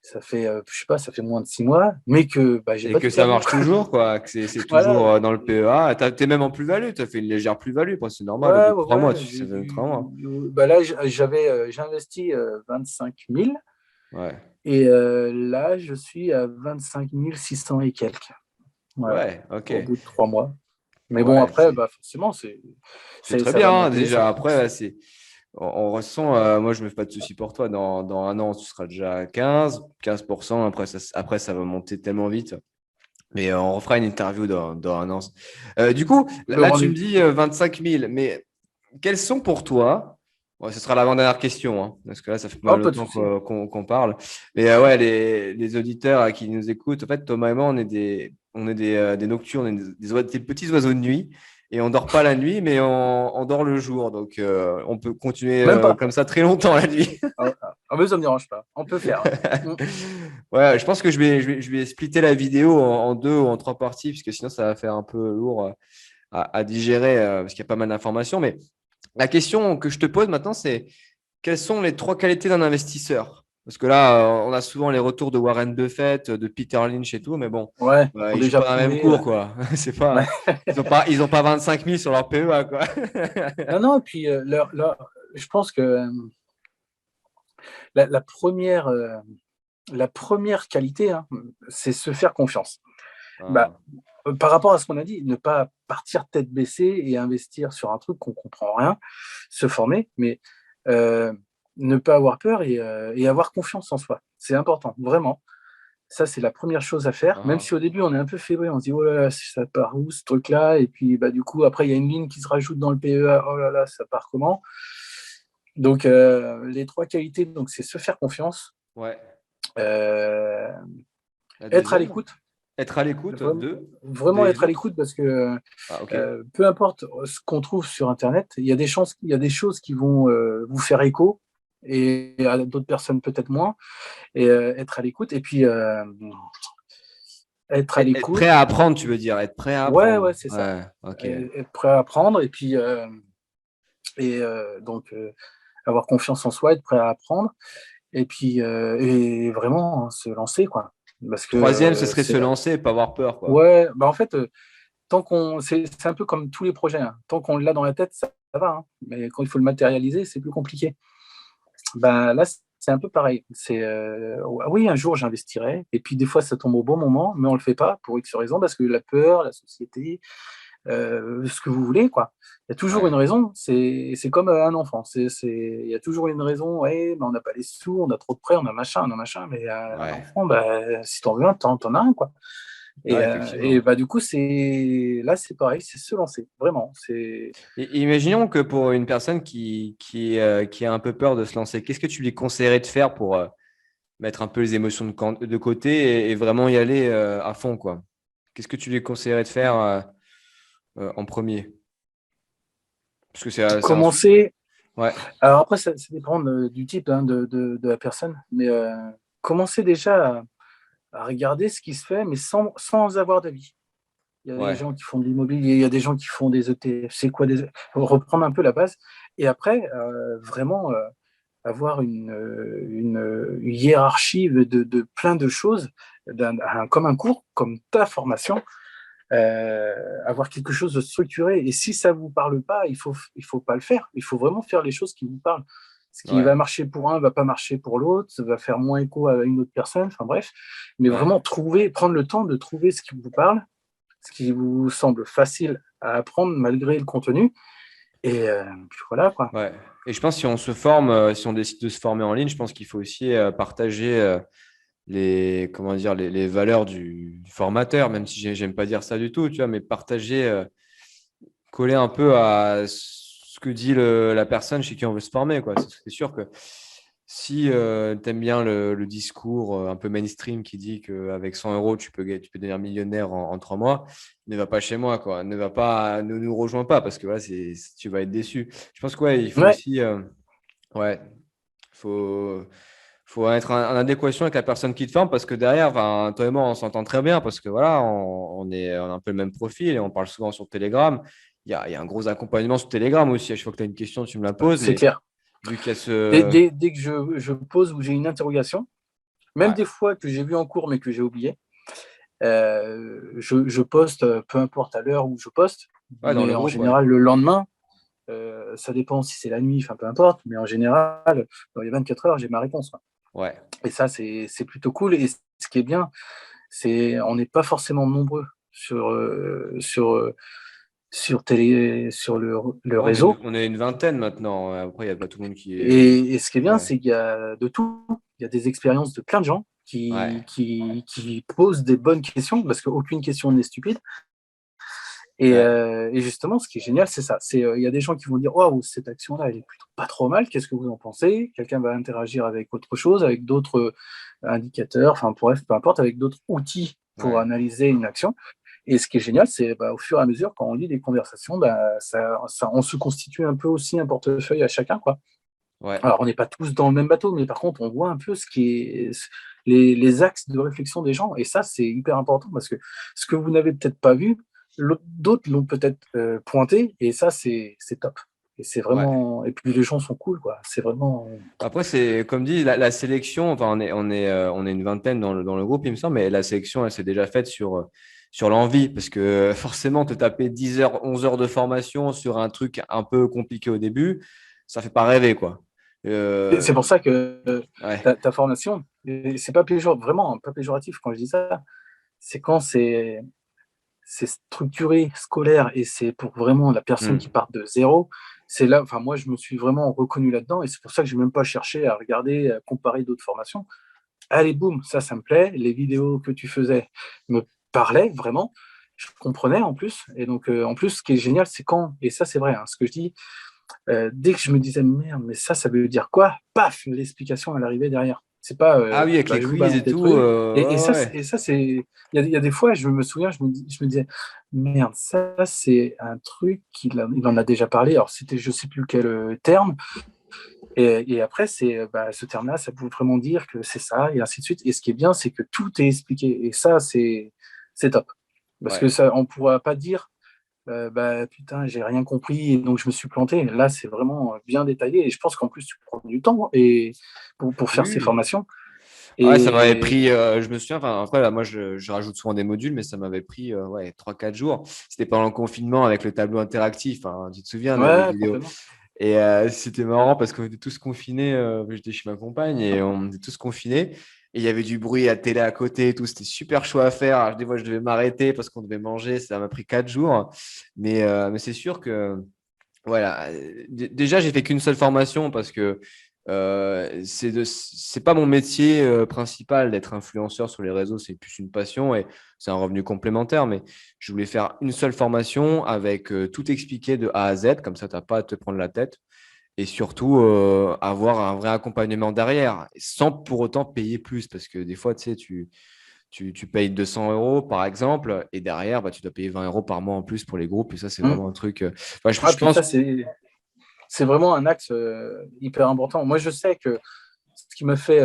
Ça fait, je sais pas, ça fait moins de 6 mois, mais que bah, j'ai Et pas que tout ça perdu. marche toujours, quoi. Que c'est Voilà. toujours dans le PEA. T'es même en plus-value. T'as fait une légère plus-value. C'est normal. Au Ouais, bout de ouais, 3 mois, ouais. ça fait 3 mois. Bah là, j'ai investi 25 000 Ouais. et là, je suis à 25 600 et quelques. Voilà, Ouais, ok. au bout de 3 mois. Mais bon, Ouais, après, bah, forcément, c'est très ça bien, va hein, monter les déjà. charges. Après, on ressent, moi, je me fais pas de soucis pour toi. Dans un an, tu seras déjà à 15%. Après, ça va monter tellement vite. Mais on refera une interview dans un an. Du coup, Le là, tu me rendez-vous. dis 25 000, mais quels sont pour toi, bon, ce sera l'avant-dernière question, hein, parce que là, ça fait pas Oh, mal de pas de temps souci. qu'on parle. Mais ouais, les auditeurs qui nous écoutent, en fait, Thomas et moi, on est des nocturnes, on est des petits oiseaux de nuit, et on dort pas la nuit, mais on dort le jour. Donc, on peut continuer Même pas. comme ça très longtemps la nuit. Mais ça me dérange pas. On peut faire. Mm. Ouais, je pense que je vais splitter la vidéo en deux ou en trois parties, parce que sinon, ça va faire un peu lourd à digérer, parce qu'il y a pas mal d'informations. Mais la question que je te pose maintenant, c'est quelles sont les trois qualités d'un investisseur? Parce que là, on a souvent les retours de Warren Buffett, de Peter Lynch et tout, mais bon, Ouais, ils ont ne jouent déjà pas dans la même prouvé. cour, quoi. C'est Ouais. pas, ils ont pas 25 000 sur leur PEA, quoi. Non, non, et puis je pense que la, la première, euh, la première qualité, hein, c'est se faire confiance. Bah, Ah, par rapport à ce qu'on a dit, ne pas partir tête baissée et investir sur un truc qu'on comprend rien, se former, mais euh, ne pas avoir peur et avoir confiance en soi. C'est important, vraiment. Ça, c'est la première chose à faire. Même ah. si au début, on est un peu fébrile, on se dit, oh là là, ça part où ce truc-là? Et puis, bah, du coup, après, il y a une ligne qui se rajoute dans le PEA, oh là là, ça part comment? Donc, les trois qualités, donc, c'est se faire confiance, Ouais. euh, La être à deuxième, l'écoute, être à l'écoute. vraiment, Deux, vraiment des être à autres. l'écoute parce que Ah, ok. peu importe ce qu'on trouve sur Internet, il y a des choses qui vont vous faire écho et à d'autres personnes peut-être moins, et être à l'écoute. Et puis, être à Être prêt l'écoute, à apprendre, tu veux dire. Être prêt à ouais, apprendre. ouais, c'est ça. Ouais, ok. Être prêt à apprendre et puis, donc, avoir confiance en soi, être prêt à apprendre et puis, et vraiment hein, se lancer, quoi. Parce que Troisième, ce serait se lancer et pas avoir peur, quoi. ouais, bah en fait, c'est un peu comme tous les projets, hein. Tant qu'on l'a dans la tête, ça va, hein. Mais quand il faut le matérialiser, c'est plus compliqué. Ben là, c'est un peu pareil. Oui, un jour j'investirai, et puis des fois ça tombe au bon moment, mais on le fait pas pour X raison, parce que la peur, la société, ce que vous voulez, quoi. Il y a toujours une Ouais, raison. C'est comme un enfant. Il y a toujours une raison. Ouais, mais on n'a pas les sous, on a trop de prêts, on a machin. Mais un ouais. enfant, bah, si t'en veux un, t'en as un, quoi. Ah, Et effectivement. bah, du coup, c'est pareil, c'est se lancer, vraiment. Et imaginons que pour une personne qui a un peu peur de se lancer, qu'est-ce que tu lui conseillerais de faire pour mettre un peu les émotions de côté et vraiment y aller à fond, quoi? Qu'est-ce que tu lui conseillerais de faire en premier? Parce que c'est un sujet. Commencer. Ouais, Alors après, ça dépend du type hein, de la personne, mais commencer déjà à regarder ce qui se fait, mais sans avoir d'avis. Il y a des ouais, gens qui font de l'immobilier, il y a des gens qui font des ETF. C'est quoi des... Faut reprendre un peu la base. Et après, vraiment avoir une hiérarchie de plein de choses, comme un cours, comme ta formation, avoir quelque chose de structuré. Et si ça ne vous parle pas, il faut pas le faire. Il faut vraiment faire les choses qui vous parlent. Ce qui ouais, va marcher pour un va pas marcher pour l'autre, ça va faire moins écho à une autre personne, enfin bref. Mais ouais. vraiment prendre le temps de trouver ce qui vous parle, ce qui vous semble facile à apprendre malgré le contenu. Et puis voilà, quoi. Ouais. Et je pense que si on se forme, si on décide de se former en ligne, je pense qu'il faut aussi partager comment dire, les valeurs du formateur, même si j'aime pas dire ça du tout, tu vois, mais partager, coller un peu à ce que dit la personne chez qui on veut se former, quoi. C'est sûr que si tu aimes bien le discours un peu mainstream qui dit qu'avec 100 euros, tu peux devenir millionnaire en 3 mois, ne va pas chez moi, quoi. Ne nous rejoins pas parce que voilà, tu vas être déçu. Je pense que ouais, il faut Ouais, aussi, ouais, faut, faut être en adéquation avec la personne qui te forme parce que derrière, enfin, toi et moi, on s'entend très bien parce que voilà, on a un peu le même profil et on parle souvent sur Telegram. Il y a un gros accompagnement sur Telegram aussi. À chaque fois que tu as une question, tu me la poses, c'est mais clair. vu qu'il y a ce. Dès que je pose ou j'ai une interrogation, même Ouais, des fois que j'ai vu en cours mais que j'ai oublié, je poste, peu importe à l'heure où je poste, ouais, dans mais le en groupe, ouais. général le lendemain, ça dépend si c'est la nuit, enfin peu importe, mais en général, dans les 24 heures, j'ai ma réponse, quoi. Ouais, Et ça, c'est plutôt cool. Et ce qui est bien, c'est on n'est pas forcément nombreux sur le Ouais, réseau. on est une vingtaine maintenant. Après, il n'y a pas tout le monde qui est. Et ce qui est bien, Ouais. c'est qu'il y a de tout. Il y a des expériences de plein de gens Ouais. qui posent des bonnes questions, parce qu'aucune question n'est stupide. Ouais. Et justement, ce qui est génial, c'est ça. Il y a des gens qui vont dire, waouh, cette action-là, elle est plutôt pas trop mal. Qu'est-ce que vous en pensez? Quelqu'un va interagir avec autre chose, avec d'autres indicateurs, enfin, bref, peu importe, avec d'autres outils pour Ouais. analyser une action. Et ce qui est génial, c'est au fur et à mesure, quand on lit des conversations, on se constitue un peu aussi un portefeuille à chacun, quoi. Ouais. Alors, on n'est pas tous dans le même bateau, mais par contre, on voit un peu les axes de réflexion des gens. Et ça, c'est hyper important parce que ce que vous n'avez peut-être pas vu, d'autres l'ont peut-être pointé. Et ça, c'est top. Et c'est Ouais. vraiment. Et puis, les gens sont cool, quoi. C'est vraiment. Après, c'est comme dit, la sélection, enfin, on est une vingtaine dans le groupe, il me semble, mais la sélection, elle s'est déjà faite sur l'envie, parce que forcément, te taper 10 heures, 11 heures de formation sur un truc un peu compliqué au début, ça fait pas rêver, quoi. C'est pour ça que Ouais. ta formation, et c'est pas péjoratif, vraiment pas péjoratif quand je dis ça, c'est quand c'est structuré, scolaire, et c'est pour vraiment la personne qui Hmm. part de zéro. C'est là, enfin, moi, je me suis vraiment reconnu là-dedans, et c'est pour ça que je n'ai même pas cherché à regarder, à comparer d'autres formations. Allez, boum, ça me plaît. Les vidéos que tu faisais me parlaient vraiment. Je comprenais en plus. Et donc, en plus, ce qui est génial, c'est quand, et ça, c'est vrai, hein, ce que je dis, dès que je me disais, merde, mais ça veut dire quoi? Paf, l'explication, elle arrivait derrière. C'est pas, Ah oui, avec les je vous quiz balance et des tout, trucs. ouais, ouais. Et ça c'est. Il y a des fois, je me souviens, je me disais, merde, ça, c'est un truc il en a déjà parlé. Alors, c'était, je sais plus quel terme. Et après, ce terme-là, ça peut vraiment dire que c'est ça, et ainsi de suite. Et ce qui est bien, c'est que tout est expliqué. Et ça, c'est top. Parce que Ouais. ça, on pourra pas dire, putain, j'ai rien compris et donc je me suis planté. Là, c'est vraiment bien détaillé et je pense qu'en plus, tu prends du temps pour faire Oui, ces oui. formations. Ouais, ça m'avait Et pris, je me souviens, enfin, après, là, moi, je rajoute souvent des modules, mais ça m'avait pris ouais, 3-4 jours. C'était pendant le confinement avec le tableau interactif, hein, tu te souviens des ouais, vidéos. complètement. Et c'était marrant parce qu'on était tous confinés. J'étais chez ma compagne et on était tous confinés. Et il y avait du bruit à télé à côté et tout. C'était super chaud à faire. Alors, des fois, je devais m'arrêter parce qu'on devait manger. Ça m'a pris 4 jours. Mais c'est sûr que voilà. Déjà, j'ai fait qu'une seule formation parce que c'est pas mon métier principal d'être influenceur sur les réseaux. C'est plus une passion et c'est un revenu complémentaire. Mais je voulais faire une seule formation avec tout expliqué de A à Z. Comme ça, tu n'as pas à te prendre la tête. Et surtout, avoir un vrai accompagnement derrière, sans pour autant payer plus. Parce que des fois, tu sais, tu payes 200 euros par exemple, et derrière, bah, tu dois payer 20 euros par mois en plus pour les groupes. Et ça, c'est Mm. vraiment un truc. Enfin, Ah, je puis pense. ça, c'est vraiment un axe hyper important. Moi, je sais que ce qui m'a fait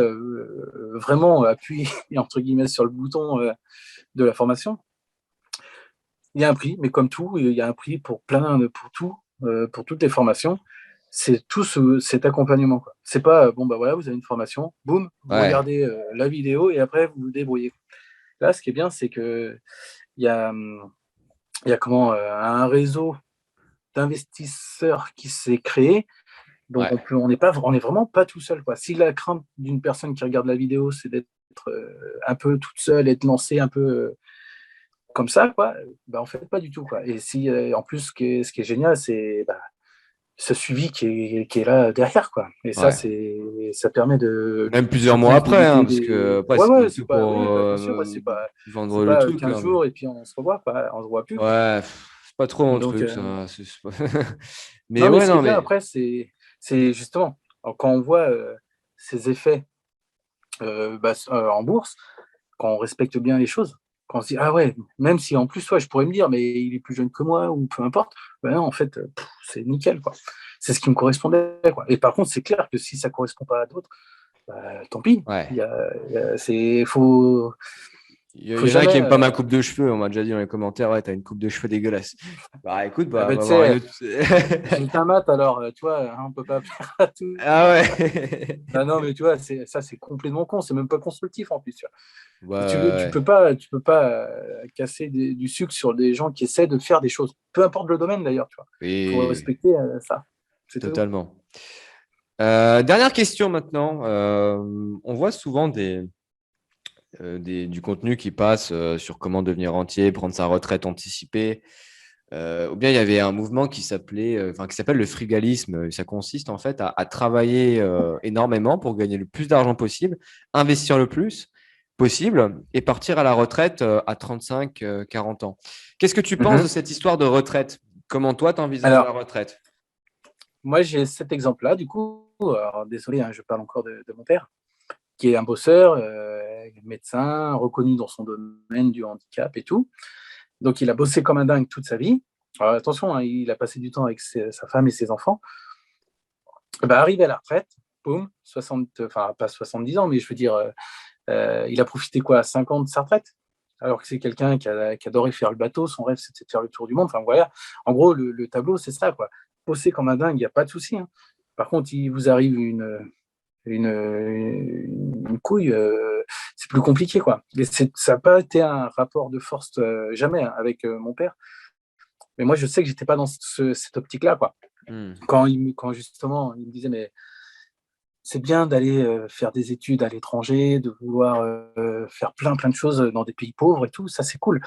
vraiment appuyer, entre guillemets, sur le bouton de la formation, il y a un prix, mais comme tout, il y a un prix pour tout, pour toutes les formations. C'est tout cet accompagnement, quoi. C'est pas, bon, bah voilà, vous avez une formation, boum, vous Ouais, regardez la vidéo et après vous vous débrouillez. Là, ce qui est bien, c'est que il y a comment, un réseau d'investisseurs qui s'est créé. Donc ouais, on est vraiment pas tout seul, quoi. Si la crainte d'une personne qui regarde la vidéo, c'est d'être un peu toute seule, être lancée un peu comme ça, quoi, bah, en fait, pas du tout, quoi. Et si, en plus, ce qui est génial, c'est ce suivi qui est là derrière, quoi. Et ça, ouais. ça permet de Même plusieurs mois surtout après, hein, d'éviter parce que des. après, Ouais, c'est pas ouais, du tout c'est pas. pour Oui, bah, bien sûr, bah, c'est vendre le pas truc, 15 hein, mais jours et puis on se revoit, pas, on se voit plus. ouais, c'est pas trop mon Donc, truc, ça. Mais non, mais ouais, ce qui est non, bien mais après, c'est justement quand on voit ces effets en bourse, quand on respecte bien les choses, quand on se dit, ah ouais, même si en plus, ouais, je pourrais me dire, mais il est plus jeune que moi, ou peu importe, ben non, en fait, c'est nickel, quoi. C'est ce qui me correspondait, quoi. Et par contre, c'est clair que si ça correspond pas à d'autres, bah, tant pis. ouais. Il Faut y en a qui jamais. aiment pas ma coupe de cheveux. On m'a déjà dit dans les commentaires, ouais, t'as une coupe de cheveux dégueulasse. Bah écoute, Ah bah, on ben, va tu voir une sais, autre. j'ai un mat, alors, tu vois, hein, on peut pas faire à tout. Ah ouais. Ah non, mais tu vois, c'est complètement con, c'est même pas constructif en plus. Tu Ouais, vois. ouais, Tu peux pas casser du sucre sur des gens qui essaient de faire des choses, peu importe le domaine d'ailleurs, tu vois. ouais. Il faut Oui, respecter ça. C'est tout. totalement. Dernière question maintenant. On voit souvent du contenu qui passe sur comment devenir rentier, prendre sa retraite anticipée. Ou bien il y avait un mouvement qui s'appelait, enfin, qui s'appelle le frugalisme. Ça consiste en fait à travailler énormément pour gagner le plus d'argent possible, investir le plus possible et partir à la retraite à 35, 40 ans. Qu'est-ce que tu penses de Mhm. cette histoire de retraite? Comment toi, tu envisages la Alors, retraite? moi, j'ai cet exemple-là, du coup. Alors, désolé, hein, je parle encore de mon père, qui est un bosseur, médecin, reconnu dans son domaine du handicap et tout. Donc, il a bossé comme un dingue toute sa vie. Alors, attention, hein, il a passé du temps avec sa femme et ses enfants. Bah, arrivé à la retraite, boum, 60, enfin, pas 70 ans, mais je veux dire, il a profité quoi, à 5 ans de sa retraite? Alors que c'est quelqu'un qui adorait faire le bateau, son rêve c'était de faire le tour du monde. Enfin voilà, en gros, le tableau, c'est ça, quoi. Bosser comme un dingue, il n'y a pas de souci, hein. Par contre, il vous arrive une couille, c'est plus compliqué, quoi. Et ça n'a pas été un rapport de force, jamais, hein, avec mon père. Mais moi, je sais que j'étais pas dans cette optique-là, quoi. Hmm. Quand justement, il me disait, mais c'est bien d'aller faire des études à l'étranger, de vouloir faire plein de choses dans des pays pauvres et tout, ça c'est cool.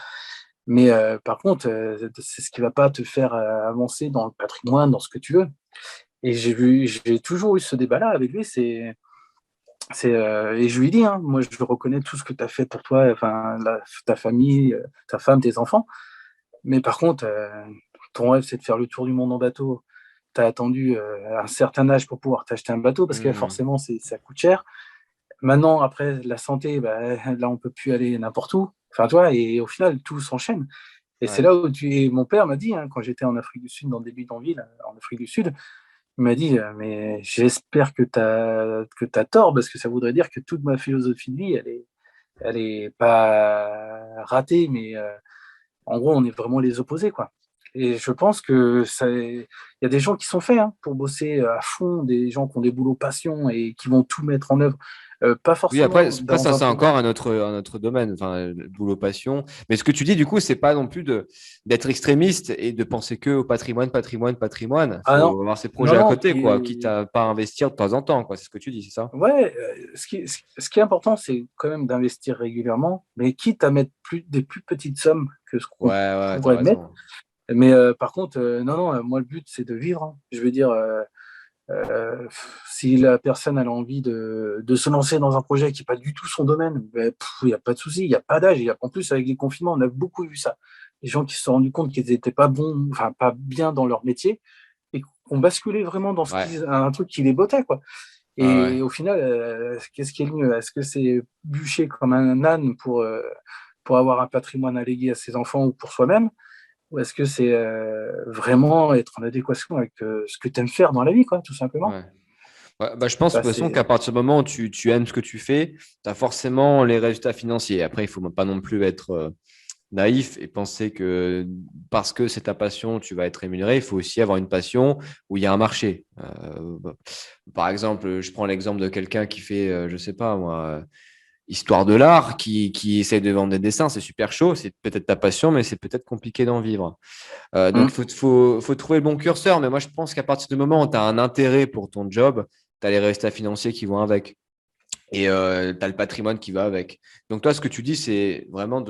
Mais par contre, c'est ce qui va pas te faire avancer dans le patrimoine, dans ce que tu veux. Et j'ai toujours eu ce débat-là avec lui. Et je lui dis, hein, moi je reconnais tout ce que tu as fait pour toi, enfin ta famille, ta femme, tes enfants. Mais par contre, ton rêve c'est de faire le tour du monde en bateau. Tu as attendu un certain âge pour pouvoir t'acheter un bateau parce que Hmm. forcément ça coûte cher. Maintenant, après la santé, bah, là, on peut plus aller n'importe où. Enfin, toi, et au final, tout s'enchaîne. Et c'est Ouais. là où mon père m'a dit, hein, quand j'étais en Afrique du Sud, dans des bidonvilles, en Afrique du Sud, il m'a dit, mais j'espère que t'as tort, parce que ça voudrait dire que toute ma philosophie de vie, elle est pas ratée, mais en gros, on est vraiment les opposés, quoi. Et je pense que il y a des gens qui sont faits, hein, pour bosser à fond, des gens qui ont des boulots passion et qui vont tout mettre en œuvre. Pas Oui, après, forcément après ça, dans un c'est encore domaine. un autre domaine, enfin, le boulot passion. Mais ce que tu dis, du coup, c'est pas non plus d'être extrémiste et de penser que au patrimoine, patrimoine, patrimoine. Ah non, Faut avoir ses non, projets à non. côté, quoi, quitte Puis, à pas investir de temps en temps, quoi. C'est ce que tu dis, c'est ça? ouais, ce qui est important, c'est quand même d'investir régulièrement, mais quitte à mettre des plus petites sommes que ce Ouais, qu'on ouais, t'as pourrait mettre. raison. Mais par contre, non, non, moi, le but, c'est de vivre, hein. Je veux dire, si la personne elle a envie de se lancer dans un projet qui n'est pas du tout son domaine, ben, il n'y a pas de souci, il n'y a pas d'âge. En plus, avec les confinements, on a beaucoup vu ça. Les gens qui se sont rendus compte qu'ils n'étaient pas bons, enfin pas bien dans leur métier, et qu'on basculait vraiment dans Ouais, un truc qui les bottait, quoi. ouais, ouais. Et au final, qu'est-ce qui est le mieux? Est-ce que c'est bûcher comme un âne pour avoir un patrimoine à léguer à ses enfants ou pour soi-même? Ou est-ce que c'est vraiment être en adéquation avec ce que tu aimes faire dans la vie, quoi, tout simplement? Ouais. Ouais, bah, je pense de Ça, toute façon qu'à c'est... partir du moment où tu aimes ce que tu fais, tu as forcément les résultats financiers. Après, il faut pas non plus être naïf et penser que parce que c'est ta passion, tu vas être rémunéré. Il faut aussi avoir une passion où il y a un marché. Par exemple, je prends l'exemple de quelqu'un qui fait, je sais pas moi, histoire de l'art, qui essaye de vendre des dessins. C'est super chaud, c'est peut-être ta passion, mais c'est peut-être compliqué d'en vivre. Donc, Hum, faut trouver le bon curseur. Mais moi, je pense qu'à partir du moment où tu as un intérêt pour ton job, tu as les résultats financiers qui vont avec. Et tu as le patrimoine qui va avec. Donc, toi, ce que tu dis, c'est vraiment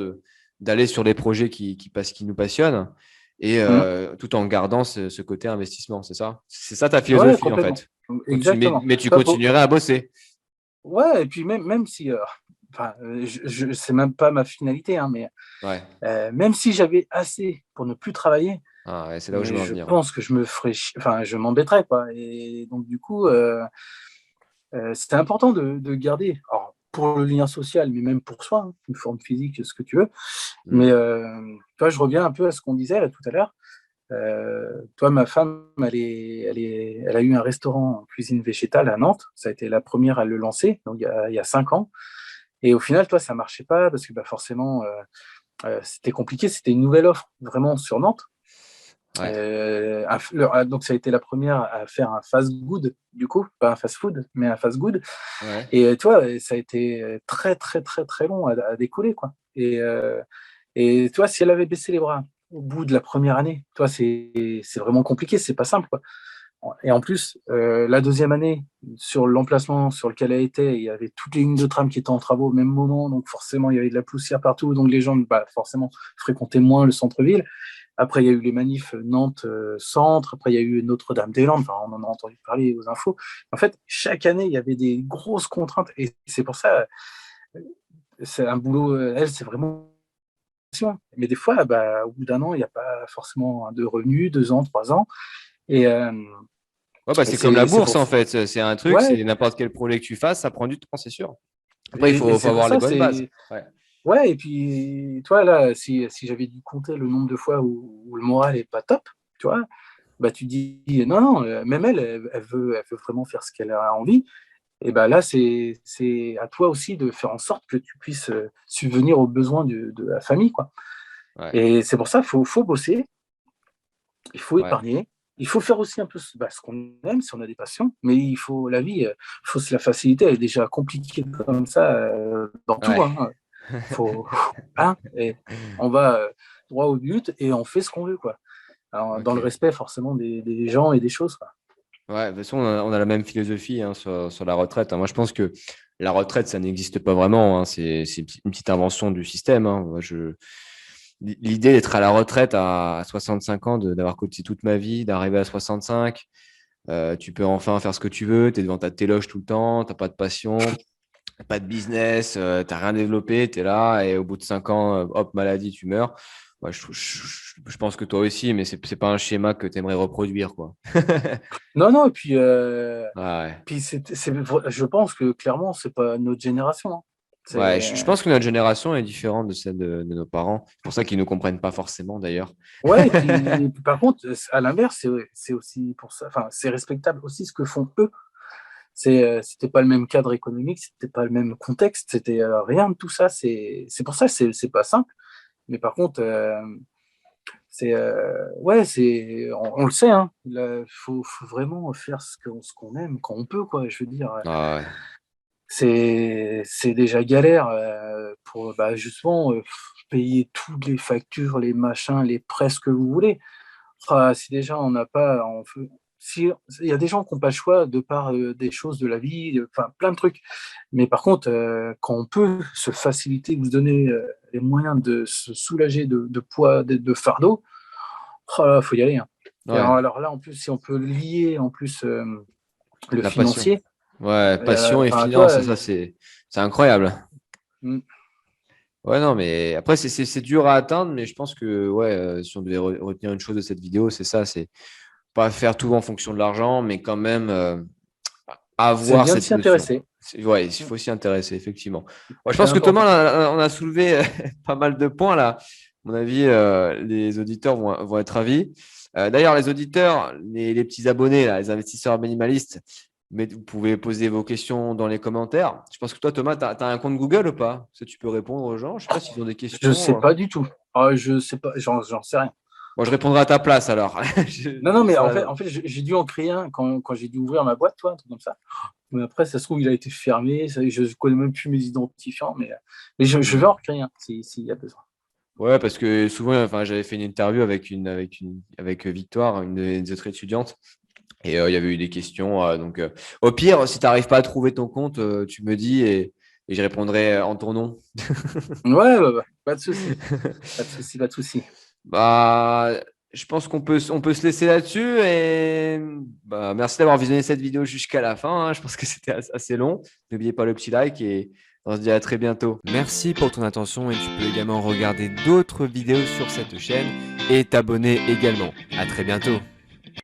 d'aller sur des projets qui nous passionnent et hum. tout en gardant ce côté investissement. C'est ça? C'est ça ta Ouais, philosophie, en complètement. fait. Exactement. Mais tu Toi, continuerais à bosser. ouais, et puis même si, enfin, c'est même pas ma finalité, hein, mais Ouais. même si j'avais assez pour ne plus travailler, Ah, ouais, c'est là où je mais veux en je venir. pense que je me ferais, enfin, je m'embêterais, quoi. Et donc, du coup, c'était important de garder, alors, pour le lien social, mais même pour soi, hein, une forme physique, ce que tu veux. Mais Hmm. toi, je reviens un peu à ce qu'on disait là tout à l'heure. Toi, ma femme, elle a eu un restaurant en cuisine végétale à Nantes. Ça a été la première à le lancer, donc il y a 5 ans. Et au final, toi, ça marchait pas parce que bah, forcément, c'était compliqué. C'était une nouvelle offre vraiment sur Nantes. Ouais. Donc, ça a été la première à faire un fast-good, du coup, pas un fast-food, mais un fast-good. Ouais. Et tu vois, ça a été très, très, très, très long à décoller, quoi. Et toi, si elle avait baissé les bras au bout de la première année, toi, c'est vraiment compliqué, c'est pas simple, quoi. Et en plus, la deuxième année, sur l'emplacement sur lequel elle était, il y avait toutes les lignes de tram qui étaient en travaux au même moment, donc forcément, il y avait de la poussière partout, donc les gens, bah, forcément, fréquentaient moins le centre-ville. Après, il y a eu les manifs Nantes Centre. Après, il y a eu Notre-Dame-des-Landes. Enfin, on en a entendu parler aux infos. En fait, chaque année, il y avait des grosses contraintes. Et c'est pour ça, c'est un boulot, elle, c'est vraiment. Mais des fois, bah, au bout d'un an, il n'y a pas forcément de revenus, 2 ans, 3 ans. Et, Ouais, bah, et c'est comme la c'est bourse, pour. en fait. C'est un truc, Ouais, c'est n'importe quel projet que tu fasses, ça prend du temps, c'est sûr. Après, et faut c'est pour avoir les ça, bonnes bases. c'est. Ouais. Ouais, et puis, toi, là, si j'avais dû compter le nombre de fois où le moral est pas top, tu vois, bah, tu dis, non, non, même elle veut vraiment faire ce qu'elle a envie. Et bah là, c'est à toi aussi de faire en sorte que tu puisses subvenir aux besoins de la famille, quoi. Ouais. Et c'est pour ça qu'il faut bosser, il faut Ouais. épargner, il faut faire aussi un peu ce qu'on aime si on a des passions, mais la vie, il faut se la faciliter, elle est déjà compliquée comme ça dans tout, Ouais. hein. Faut, hein, et on va droit au but et on fait ce qu'on veut, quoi. Alors, dans le Ok. respect forcément des gens et des choses, quoi. Ouais, de toute façon, on a la même philosophie hein, sur la retraite, hein. Moi, je pense que la retraite, ça n'existe pas vraiment, hein. C'est une petite invention du système, hein. L'idée d'être à la retraite à 65 ans, d'avoir cotisé toute ma vie, d'arriver à 65, tu peux enfin faire ce que tu veux, tu es devant ta téloge tout le temps, tu n'as pas de passion, pas de business, tu n'as rien développé, tu es là et au bout de 5 ans, hop, maladie, tu meurs. Ouais, je pense que toi aussi, mais c'est pas un schéma que tu aimerais reproduire, quoi. Non, non, et puis, Ouais. je pense que clairement, c'est pas notre génération, hein. Ouais, C'est, je pense que notre génération est différente de celle de nos parents. C'est pour ça qu'ils ne nous comprennent pas forcément, d'ailleurs. ouais, et puis, par contre, à l'inverse, c'est aussi pour ça, enfin, c'est respectable aussi ce que font eux. C'était pas le même cadre économique, c'était pas le même contexte, c'était rien de tout ça. C'est pour ça, c'est pas simple. Mais par contre, ouais, on le sait, hein. Faut vraiment faire ce qu'on aime quand on peut, quoi. Je veux dire, Ah ouais. c'est déjà galère pour bah, justement payer toutes les factures, les machins, les prêts, ce que vous voulez. Ah, si déjà on n'a pas, si il y a des gens qui n'ont pas le choix de par des choses de la vie, enfin plein de trucs. Mais par contre, quand on peut se faciliter, vous donner les moyens de se soulager de poids, de fardeau, faut y aller, hein. Et Ouais, alors là, en plus, si on peut lier en plus le la passion. financier, Ouais, passion et enfin finance, toi, ça, c'est incroyable. mm, Ouais, non, mais après, c'est dur à atteindre, mais je pense que ouais, si on devait retenir une chose de cette vidéo, c'est ça, c'est pas faire tout en fonction de l'argent, mais quand même c'est avoir bien de cette s'y notion. intéresser. Ouais, il faut s'y intéresser, effectivement. Ouais, je C'est pense que Thomas, important. on a soulevé pas mal de points là. À mon avis, les auditeurs vont être ravis. D'ailleurs, les auditeurs, les petits abonnés, là, les investisseurs minimalistes, mais vous pouvez poser vos questions dans les commentaires. Je pense que toi, Thomas, tu as un compte Google ou pas? Ça, tu peux répondre aux gens. Je sais pas s'ils ont des Je sais questions. pas du tout. Je sais pas, j'en sais rien. Bon, je répondrai à ta place alors. Non, non, mais Sur en fait j'ai dû en créer un quand j'ai dû ouvrir ma boîte, toi, un truc comme ça. Mais après, ça se trouve, il a été fermé. Je connais même plus mes identifiants, mais je vais Hmm. en recréer un s'il y a besoin. Ouais, parce que souvent, enfin, j'avais fait une interview avec Victoire, une des autres étudiantes, et il y avait eu des questions. Donc, au pire, si tu n'arrives pas à trouver ton compte, tu me dis et je répondrai en ton nom. Ouais, ouais, ouais, pas de souci. Pas de souci, pas de souci. Bah, je pense on peut se laisser là-dessus et bah, merci d'avoir visionné cette vidéo jusqu'à la fin, hein. Je pense que c'était assez long. N'oubliez pas le petit like et on se dit à très bientôt. Merci pour ton attention et tu peux également regarder d'autres vidéos sur cette chaîne et t'abonner également. À très bientôt.